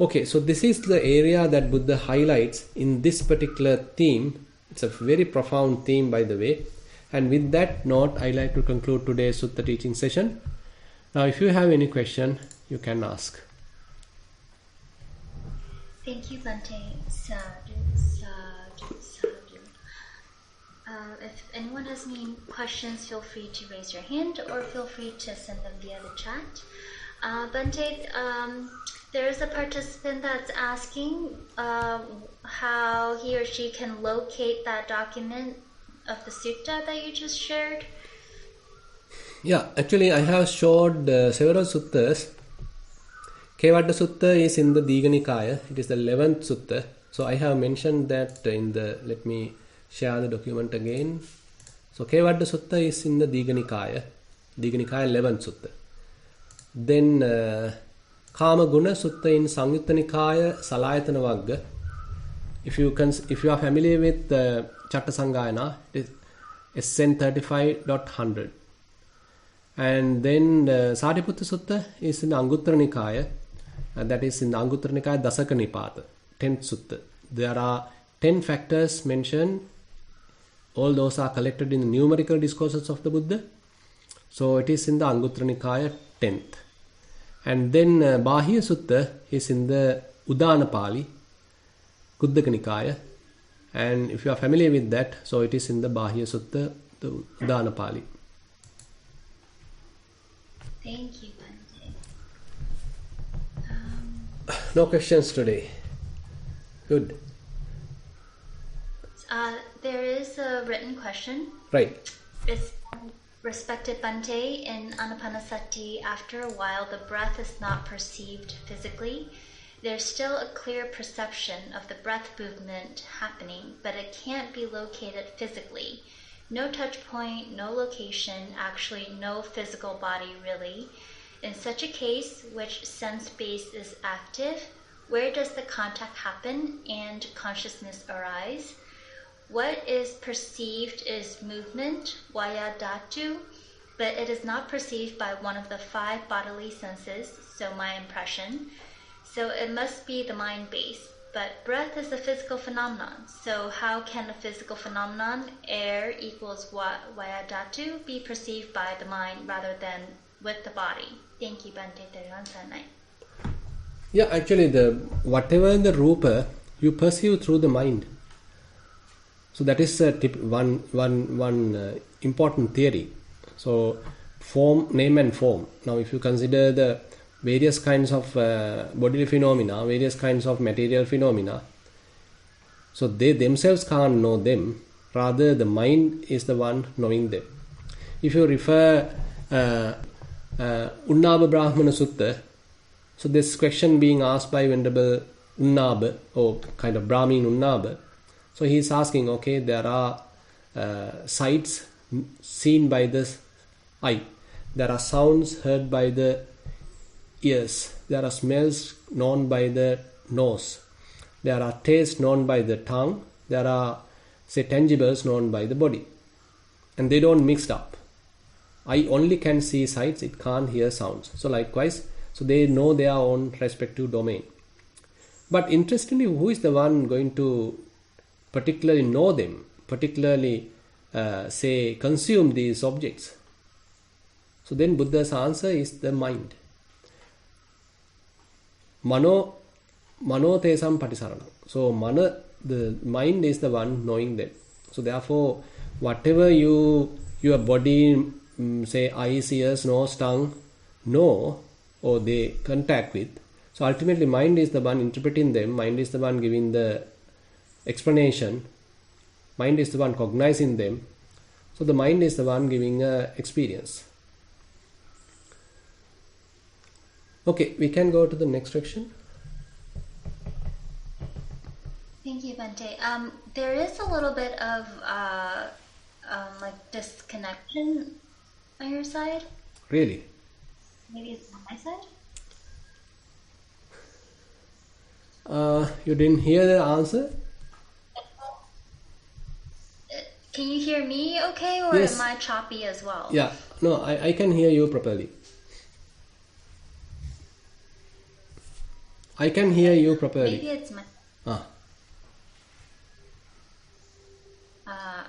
Okay, so this is the area that Buddha highlights in this particular theme. It's a very profound theme, by the way. And with that note, I like to conclude today's Sutta teaching session. Now, if you have any question, you can ask. Thank you, Bhante. Sadhu, sadhu, sadhu. If anyone has any questions, feel free to raise your hand or feel free to send them via the chat. Bhante, there is a participant that's asking how he or she can locate that document of the sutta that you just shared. Yeah, actually I have showed several suttas. Kevadda Sutta is in the Digha Nikaya. It is the 11th sutta. So I have mentioned that in the, let me share the document again. So Kevadda Sutta is in the Digha Nikaya 11th sutta. Then Kama Guna Sutta in Samyutta Nikaya Salayatana Vagga. If you are familiar with Chatta Sanghayana, it is SN 35.100. And then Sariputta Sutta is in the Anguttara Nikaya. That is in the Anguttara Nikaya Dasaka Nipata, 10th sutta. There are 10 factors mentioned. All those are collected in the numerical discourses of the Buddha. So it is in the Anguttara Nikaya 10th. And then Bahya Sutta is in the Udana Pali, Kuddaka Nikaya. And if you are familiar with that, so it is in the Bahya Sutta, the Udana Pali. Thank you, Bhante. No questions today. Good. There is a written question. Right. It's respected Bhante, in Anapanasati, after a while the breath is not perceived physically. There's still a clear perception of the breath movement happening, but it can't be located physically. No touch point, no location, actually no physical body really. In such a case, which sense base is active, where does the contact happen and consciousness arise? What is perceived is movement, Dvayatanu, but it is not perceived by one of the 5 bodily senses, so my impression. So it must be the mind base. But breath is a physical phenomenon, so how can a physical phenomenon, air equals Dvayatanu, be perceived by the mind rather than with the body? Thank you, Bhante. Yeah, actually, whatever the rupa, you perceive through the mind. So that is one important theory. So form, name and form. Now if you consider the various kinds of bodily phenomena, various kinds of material phenomena, so they themselves can't know them. Rather, the mind is the one knowing them. If you refer Unnaba Brahmana Sutta, so this question being asked by Venerable Unnaba, or kind of Brahmin Unnaba, so he is asking, okay, there are sights seen by the eye, there are sounds heard by the ears, there are smells known by the nose, there are tastes known by the tongue, there are, say, tangibles known by the body, and they don't mix up. Eye only can see sights, it can't hear sounds. So likewise, so they know their own respective domain. But interestingly, who is the one going to particularly know them, particularly say consume these objects? So then Buddha's answer is the mind. Mano tesam patisaranam. So the mind is the one knowing them. So therefore, whatever your body say eyes, ears, nose, tongue know or they contact with. So ultimately mind is the one interpreting them, mind is the one giving the explanation, mind is the one cognizing them. So the mind is the one giving experience. Okay, we can go to the next section. Thank you, Bhante. There is a little bit of like disconnection on your side. Really? Maybe it's on my side. You didn't hear the answer? Can you hear me okay, or Yes. am I choppy as well? Yeah, no, I can hear you properly. I can hear you properly. Maybe it's my...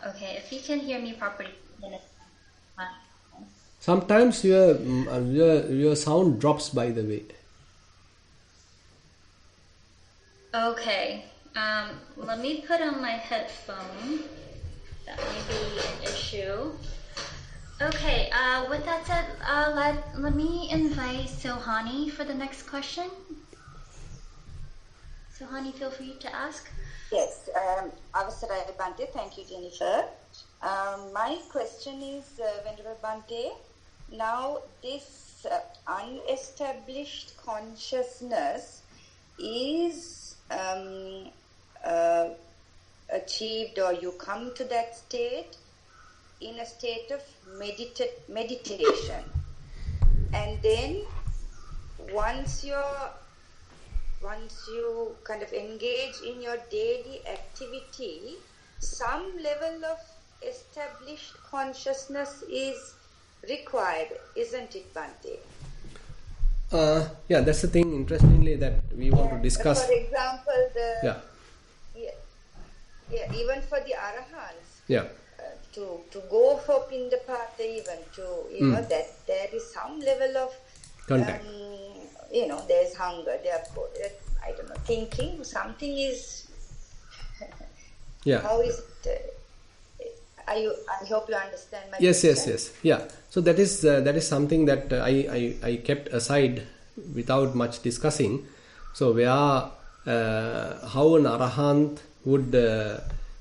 Okay, if you can hear me properly, then it's fine. Sometimes your sound drops, by the way. Okay, let me put on my headphone. That may be an issue. Okay, with that said, let me invite Sohani for the next question. Sohani, feel free to ask. Yes, Avasarai Bhante, thank you, Jennifer. My question is, Venerable Bhante, now this unestablished consciousness is achieved, or you come to that state in a state of meditation, and then once you kind of engage in your daily activity, some level of established consciousness is required, isn't it, Bhante? Yeah, that's the thing, interestingly, that we want to discuss. For example, even for the Arahants, to go for Pindapata, even to, know, that there is some level of contact. There's hunger, therefore, I don't know, thinking something is, how is it, I hope you understand my question. Yes. Yeah. So that is something that I kept aside without much discussing. So where how an Arahant would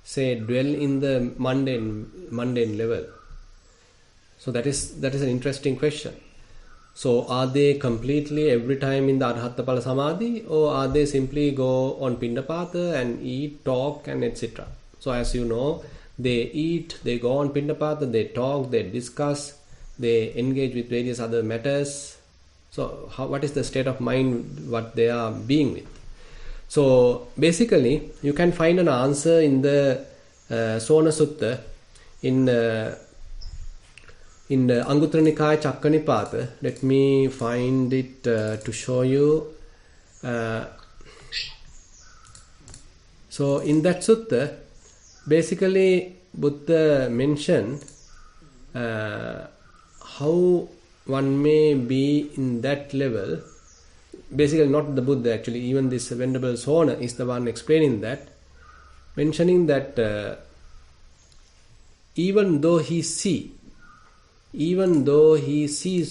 say dwell in the mundane level. So that is an interesting question. So are they completely every time in the Arhattapala Samadhi, or are they simply go on Pindapata and eat, talk, and etc.? So as you know, they eat, they go on Pindapata, they talk, they discuss, they engage with various other matters. So what is the state of mind what they are being with? So basically, you can find an answer in the Sona Sutta, in the Anguttara Nikaya Cakkanipata. Let me find it to show you. So in that sutta, basically Buddha mentioned how one may be in that level. Basically not the Buddha, actually, even this Venerable Sona is the one explaining that, mentioning that even though he sees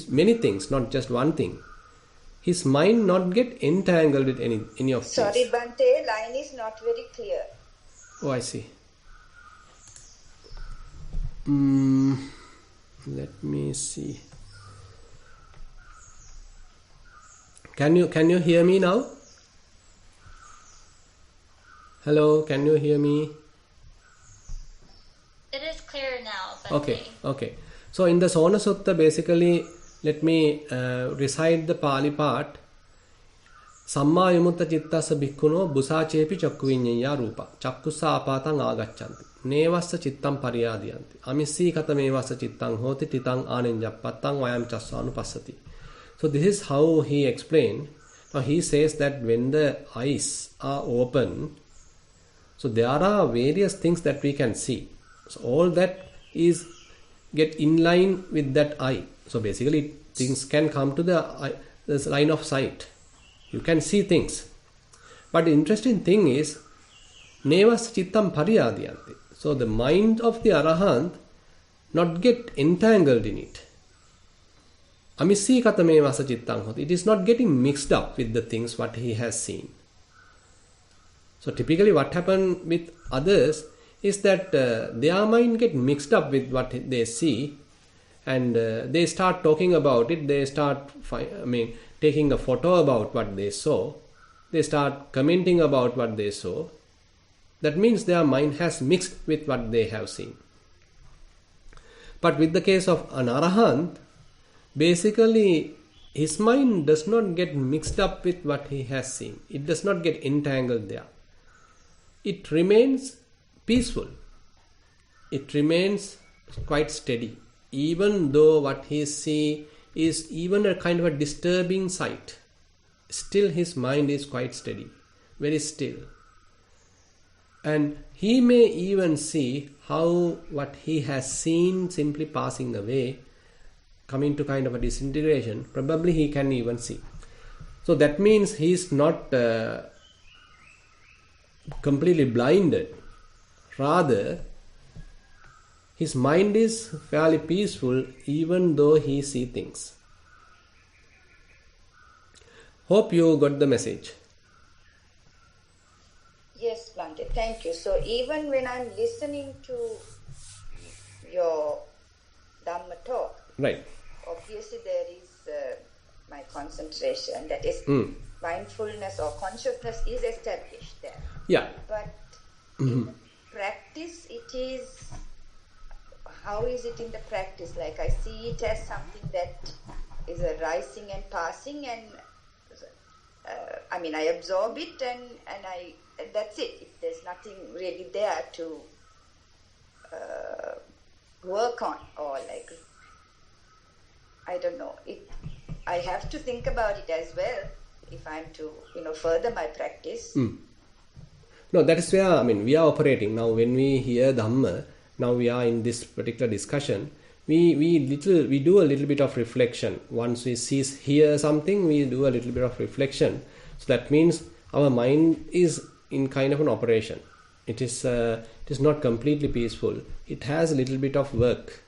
many things, not just one thing, his mind not get entangled with any of these. Sorry, Bhante, line is not very clear. Oh, I see. Let me see. Can you hear me now? Hello, can you hear me? It is clear now, Bhante. Okay. So in the Sona Sutta, basically, let me recite the Pali part. Samma yamutta chittassa bhikkhuno busachepi chakkuvinyaya rupa chakkussa apatang agaccanti nevassa chittam pariyadiyanti amissi katamevassa chittang hoti titang anenjappattang vayam chassanupassati. So this is how he explained. Now he says that when the eyes are open, so there are various things that we can see. So all that is get in line with that eye. So basically things can come to the eye, this line of sight. You can see things. But the interesting thing is, nevas chittam pariyadiyanti. So the mind of the Arahant not get entangled in it. Amisi katame vasa chittang hoti. It is not getting mixed up with the things what he has seen. So typically what happens with others is that their mind get mixed up with what they see, and they start talking about it. They start taking a photo about what they saw. They start commenting about what they saw. That means their mind has mixed with what they have seen. But with the case of an arahant, basically his mind does not get mixed up with what he has seen. It does not get entangled there. It remains peaceful. It remains quite steady. Even though what he sees is even a kind of a disturbing sight, still his mind is quite steady, very still. And he may even see how what he has seen simply passing away, coming to kind of a disintegration, probably he can even see. So that means he is not completely blinded. Rather, his mind is fairly peaceful even though he sees things. Hope you got the message. Yes, Bhante, thank you. So even when I'm listening to your Dhamma talk, right, obviously there is my concentration, that is mindfulness or consciousness is established there. Yeah. But in practice, it is, how is it in the practice? Like I see it as something that is arising and passing, and I absorb it and that's it. If there's nothing really there to work on, or like, I don't know, I have to think about it as well if I'm to further my practice. No, that is where we are operating now. When we hear Dhamma, now we are in this particular discussion, we do a little bit of reflection. Once we hear something, we do a little bit of reflection. So that means our mind is in kind of an operation. It is not completely peaceful. It has a little bit of work.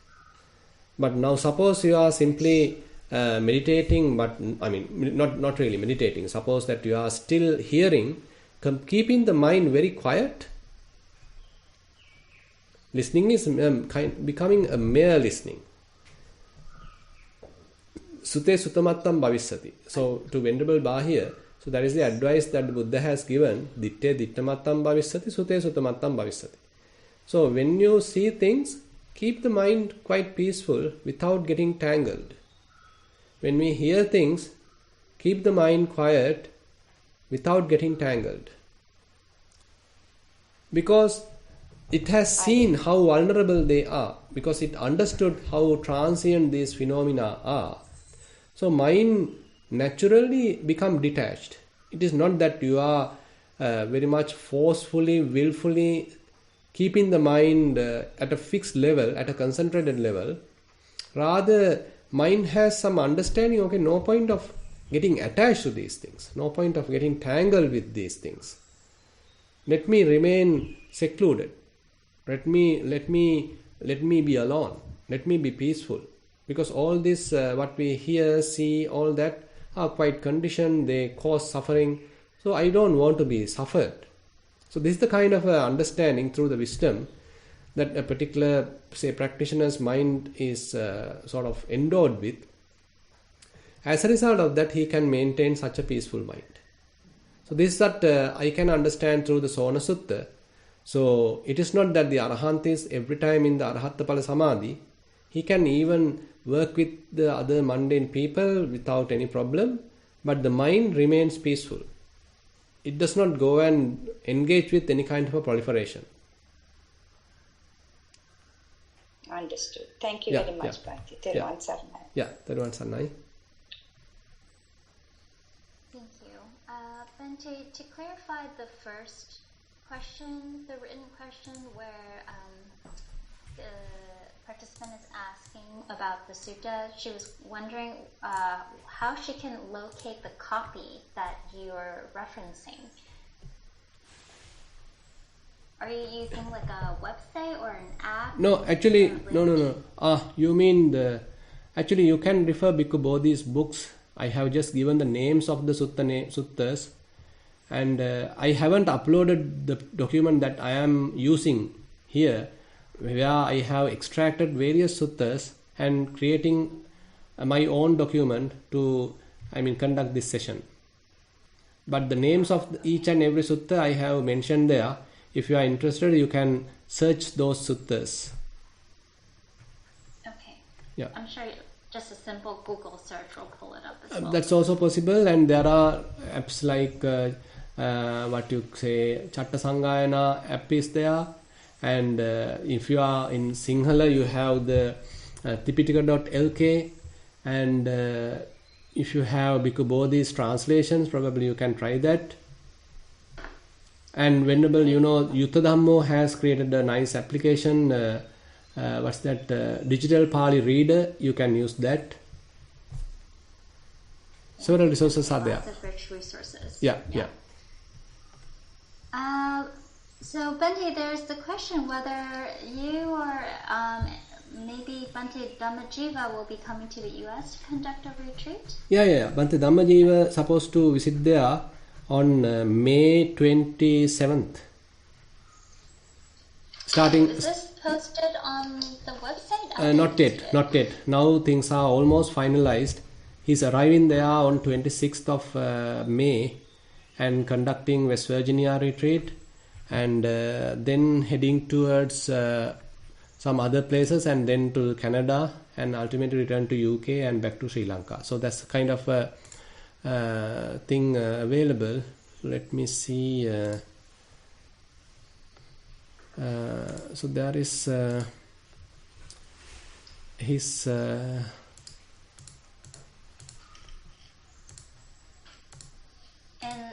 But now suppose you are simply meditating, but not really meditating. Suppose that you are still hearing, keeping the mind very quiet. Listening is becoming a mere listening. Sute sutamattam bhavisati. So to Venerable Bahir, so that is the advice that the Buddha has given. Ditte dittamattam bhavisati, sute sutamattam bhavisati. So when you see things, keep the mind quite peaceful without getting tangled. When we hear things, keep the mind quiet without getting tangled. Because it has seen how vulnerable they are, because it understood how transient these phenomena are. So mind naturally become detached. It is not that you are very much forcefully, willfully keeping the mind at a fixed level, at a concentrated level. Rather, mind has some understanding, okay, no point of getting attached to these things, no point of getting tangled with these things. Let me remain secluded. Let me be alone. Let me be peaceful. Because all this, what we hear, see, all that are quite conditioned. They cause suffering. So I don't want to be suffered. So this is the kind of understanding through the wisdom that a particular, say, practitioner's mind is sort of endowed with. As a result of that, he can maintain such a peaceful mind. So this is that I can understand through the Sona Sutta. So it is not that the Arahant is every time in the Arahattapala Samadhi. He can even work with the other mundane people without any problem, but the mind remains peaceful. It does not go and engage with any kind of a proliferation. Understood. Thank you very much, Bhante. Thero Saranai. Yeah, Thero Saranai. Thank you. Bhante, to clarify the first question, the written question where the participant is asking about the sutta, she was wondering how she can locate the copy that you're referencing. Are you using like a website or an app? No, actually, no. You mean the Actually, you can refer Bhikkhu Bodhi's books. I have just given the names of the suttas, and I haven't uploaded the document that I am using here, where I have extracted various suttas and creating my own document to, conduct this session. But the names of each and every sutta I have mentioned there. If you are interested, you can search those suttas. Okay. Yeah. I'm sure just a simple Google search will pull it up as well. That's also possible, and there are apps like what you say, Chatta Sangayana app is there, and if you are in Sinhala, you have the Tipitaka.lk, and if you have Bhikkhu Bodhi's translations, probably you can try that. And Venerable, Yutta Dhammo has created a nice application. What's that? Digital Pali reader. You can use that. Several resources are there. Lots of rich resources. Yeah. So Bhante, there's the question whether you or maybe Bhante Dhammajiva will be coming to the US to conduct a retreat? Yeah. Bhante Dhammajiva supposed to visit there on May 27th. Is this posted on the website? Not yet. Now things are almost finalized. He's arriving there on 26th of May and conducting West Virginia retreat, and then heading towards some other places, and then to Canada, and ultimately return to UK and back to Sri Lanka. So that's kind of a thing available. Let me see. So there is his and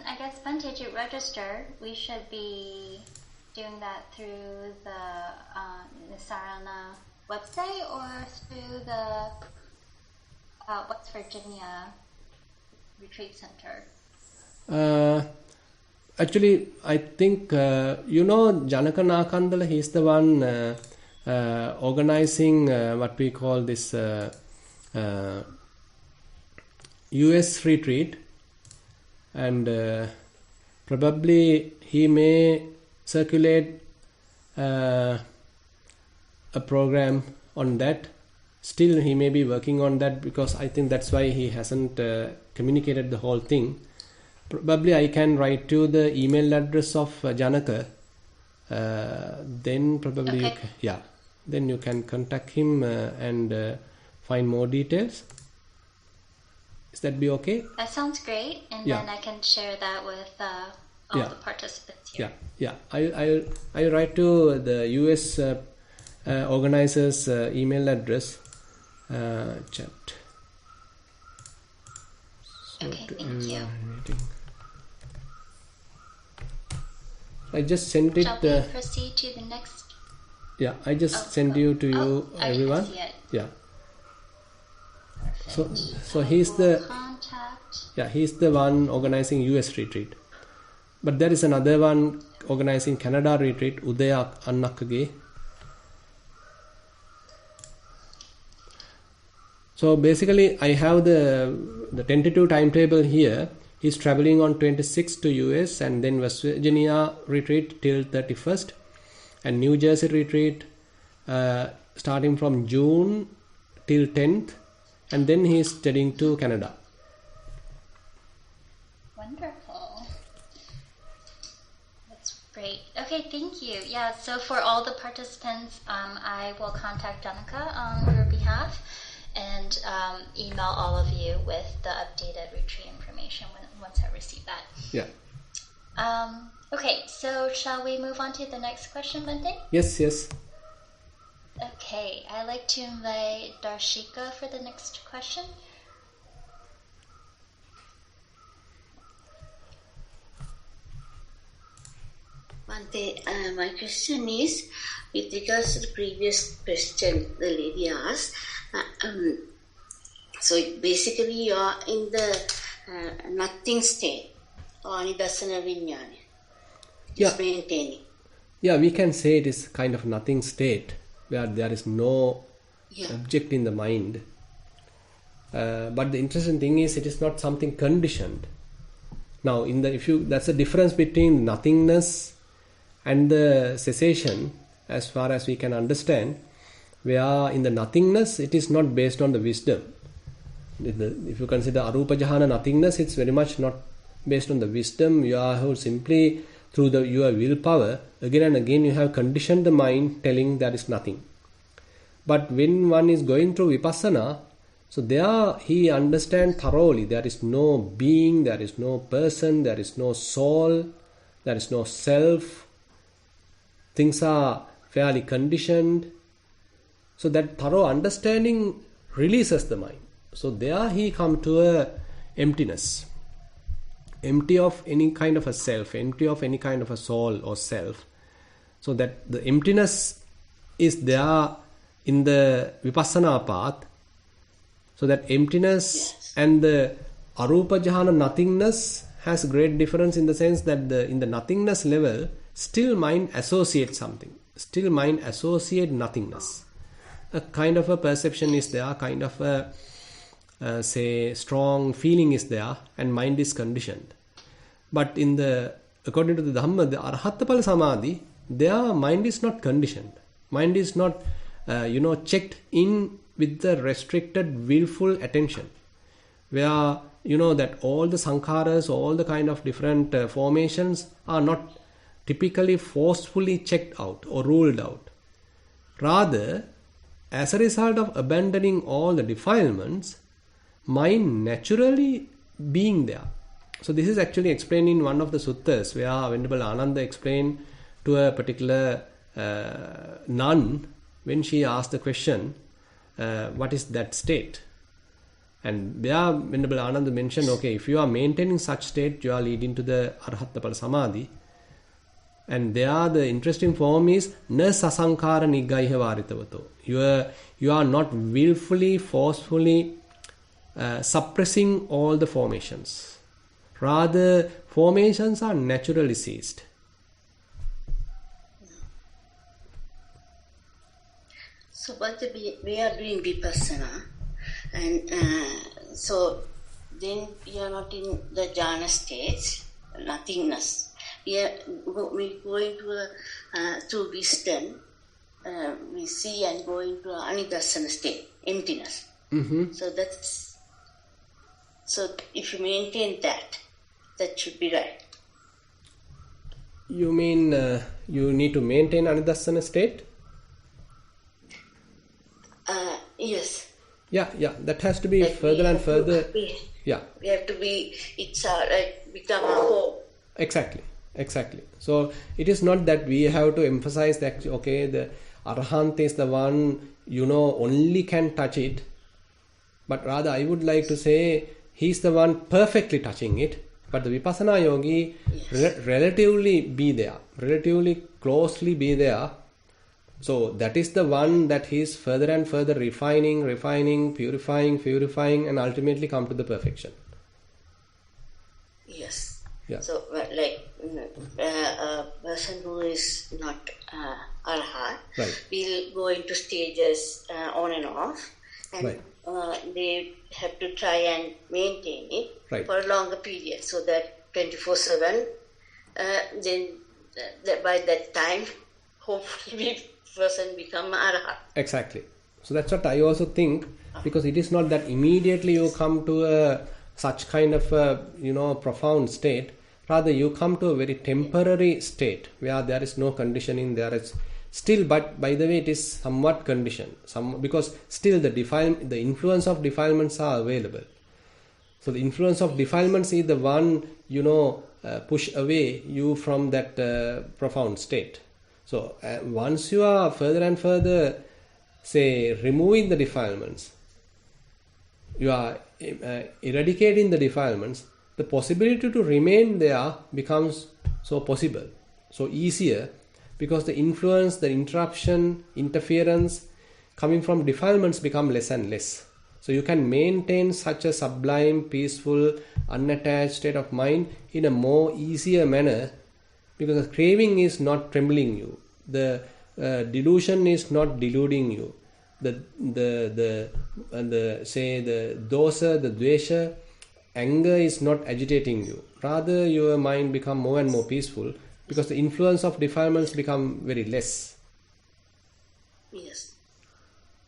I guess Bhante, to register, we should be doing that through the Nissarana website or through the West Virginia Retreat Center. Actually, I think Janaka Nakandala, he's the one organizing what we call this US retreat, and probably he may circulate a program on that. Still, he may be working on that, because I think that's why he hasn't communicated the whole thing. Probably I can write to the email address of Janaka. Then probably okay. Then you can contact him and find more details. Is that be okay? That sounds great, and then I can share that with all the participants here. Yeah. I write to the US organizers' email address. Chat. So okay, thank you. I just sent it. Shall we proceed to the next? Yeah, I just sent you to you, everyone. I see it. Yeah. So he's the contact. He's the one organizing US retreat. But there is another one organizing Canada retreat, Udaya Annakage. So basically, I have the tentative timetable here. He's traveling on 26th to US, and then West Virginia retreat till 31st, and New Jersey retreat starting from June till 10th, and then he's heading to Canada. Wonderful. That's great. Okay, thank you. Yeah, so for all the participants, I will contact Janaka on your behalf and email all of you with the updated retreat information once I receive that. Yeah. Okay, so shall we move on to the next question, Bhante? Yes. Okay, I'd like to invite Darshika for the next question. Bhante, my question is with regards to the previous question the lady asked. So basically you are in the nothing state, or Anidasana Vinyana, just maintaining. Yeah, we can say it is kind of nothing state, where there is no object in the mind. But the interesting thing is, it is not something conditioned. Now, that's the difference between nothingness and the cessation, as far as we can understand. Where in the nothingness, it is not based on the wisdom. If you consider arupa jhana nothingness, it's very much not based on the wisdom. You are simply through your willpower, again and again you have conditioned the mind telling there is nothing. But when one is going through vipassana, so there he understands thoroughly there is no being, there is no person, there is no soul, there is no self. Things are fairly conditioned. So that thorough understanding releases the mind. So there he comes to a emptiness. Empty of any kind of a self, empty of any kind of a soul or self. So that the emptiness is there in the vipassana path. So that emptiness and the arupa jhana nothingness has great difference in the sense that in the nothingness level, still mind associates something. Still mind associate nothingness. A kind of a perception is there, kind of a strong feeling is there, and mind is conditioned. But according to the Dhamma, the Arhatapala Samadhi, their mind is not conditioned. Mind is not, checked in with the restricted, willful attention. Where, that all the sankharas, all the kind of different formations are not typically forcefully checked out or ruled out. Rather, as a result of abandoning all the defilements, mind naturally being there. So this is actually explained in one of the suttas where Venerable Ananda explained to a particular nun when she asked the question, what is that state? And there Venerable Ananda mentioned, okay, if you are maintaining such state, you are leading to the Arhatapala Samadhi. And there the interesting form is na sasankara niggaiha varitavato. You are not willfully, forcefully suppressing all the formations. Rather, formations are naturally ceased. So, but we are doing vipassana, and so then we are not in the jhana stage, nothingness. We going to through wisdom, we see and go into anidassana state, emptiness. Mm-hmm. So if you maintain that should be right. You mean you need to maintain anidassana state? Yes. Yeah, that has to be further and further. We have to be, become a whole. Exactly. So it is not that we have to emphasize that, okay, the Arahant is the one, only can touch it. But rather I would like to say, he's the one perfectly touching it. But the Vipassana yogi relatively be there, relatively closely be there. So that is the one that he is further and further refining, purifying, and ultimately come to the perfection. Yes. Yeah. So like a person who is not Arhat will go into stages on and off, and they have to try and maintain it for a longer period, so that 24/7, then by that time, hopefully person become Arhat. Exactly. So that's what I also think, because it is not that immediately you come to such kind of a profound state. Rather, you come to a very temporary state where there is no conditioning. There is still, but by the way, it is somewhat conditioned. Because still the influence of defilements are available. So the influence of defilements is the one push away you from that profound state. So once you are further and further, say, removing the defilements, you are eradicating the defilements, the possibility to remain there becomes so possible, so easier, because the influence, the interruption, interference coming from defilements become less and less. So you can maintain such a sublime, peaceful, unattached state of mind in a more easier manner, because the craving is not trembling you, the delusion is not deluding you, the say the dosa, the dvesha, anger is not agitating you. Rather, your mind become more and more peaceful because the influence of defilements become very less. Yes.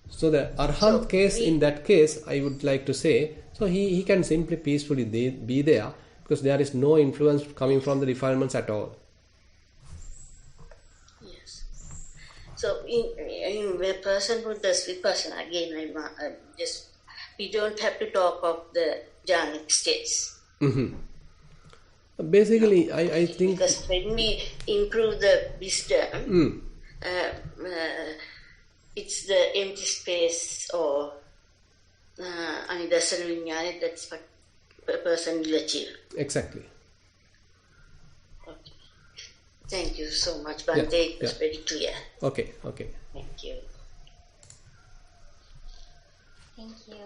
So the Arhat case, in that case, I would like to say, so he can simply peacefully be there because there is no influence coming from the defilements at all. Yes. So in a person who does vipassana, again, we don't have to talk of the jhanic states. Basically, no. I think... Because when we improve the wisdom, it's the empty space or anidasana vinyana, that's what a person will achieve. Exactly. Okay. Thank you so much, Bhante. It was very clear. Okay. Thank you. Thank you.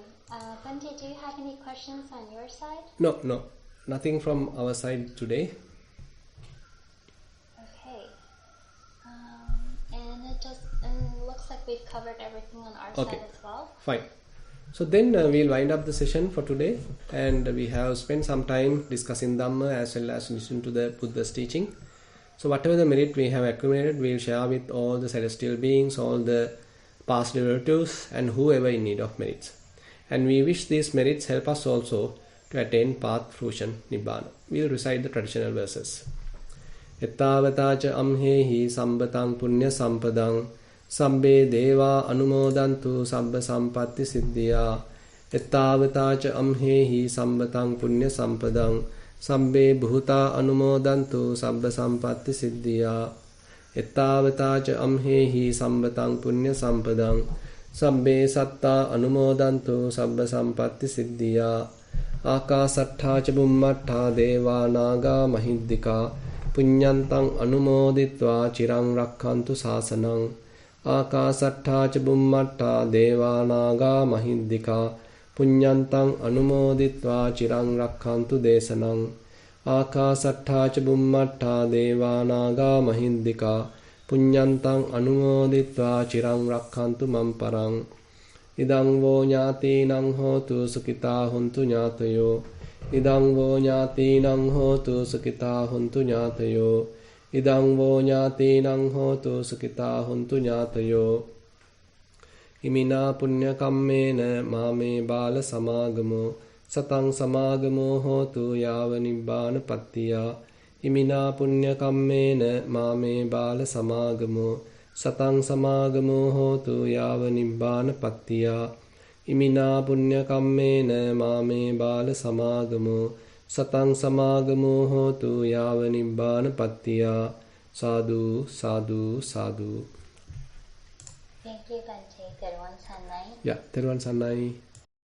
Bhante, do you have any questions on your side? No. Nothing from our side today. Okay. And it looks like we've covered everything on our side as well. Fine. So then we'll wind up the session for today, and we have spent some time discussing Dhamma as well as listening to the Buddha's teaching. So whatever the merit we have accumulated, we'll share with all the celestial beings, all the past relatives, and whoever in need of merits. And we wish these merits help us also to attain path fruition, Nibbana. We'll recite the traditional verses. Ettavatacha amhehi sambatang punya sampadang sabbe deva anumodantu sabba sampatti siddhya. Ettavatacha amhehi sambatang punya sampadang sabbe bhuta anumodantu sabba sampatti siddhya. Ettavatacha amhehi sambatang punya sampadang sabbe satta anumodantu sabba sampatti siddhya. Akasattha ca bummattha deva naga mahiddika punyantang anumoditva chirang rakkhantu sasanang. Akasattha ca bummattha deva naga mahiddika punyantang anumoditva chirang rakkhantu desanang. Akasattha ca bummattha deva naga mahiddika punyantang anumoditva chirang rakkhantu mamparang. Idang vo ñātīnaṃ hotu sukitā huntu ñātayo. Idang vo ñātīnaṃ hotu sukitā huntu ñātayo. Idang vo ñātīnaṃ hotu sukitā huntu ñātayo. Imina punya kammena māme bāla samāgamo sataṃ samāgamo hotu yāva nibbāna pattiya. Imina punya kammena māme bāla samāgamo Satang samagamo hotu yava nibbana pattiya. Imina punya kammena mame bala samagamo Satang samagamo hotu yava nibbana pattiya. Sadhu, sadhu, sadhu. Thank you, Bhante. Theruvan Sannai. Yeah, Theruvan Sannai.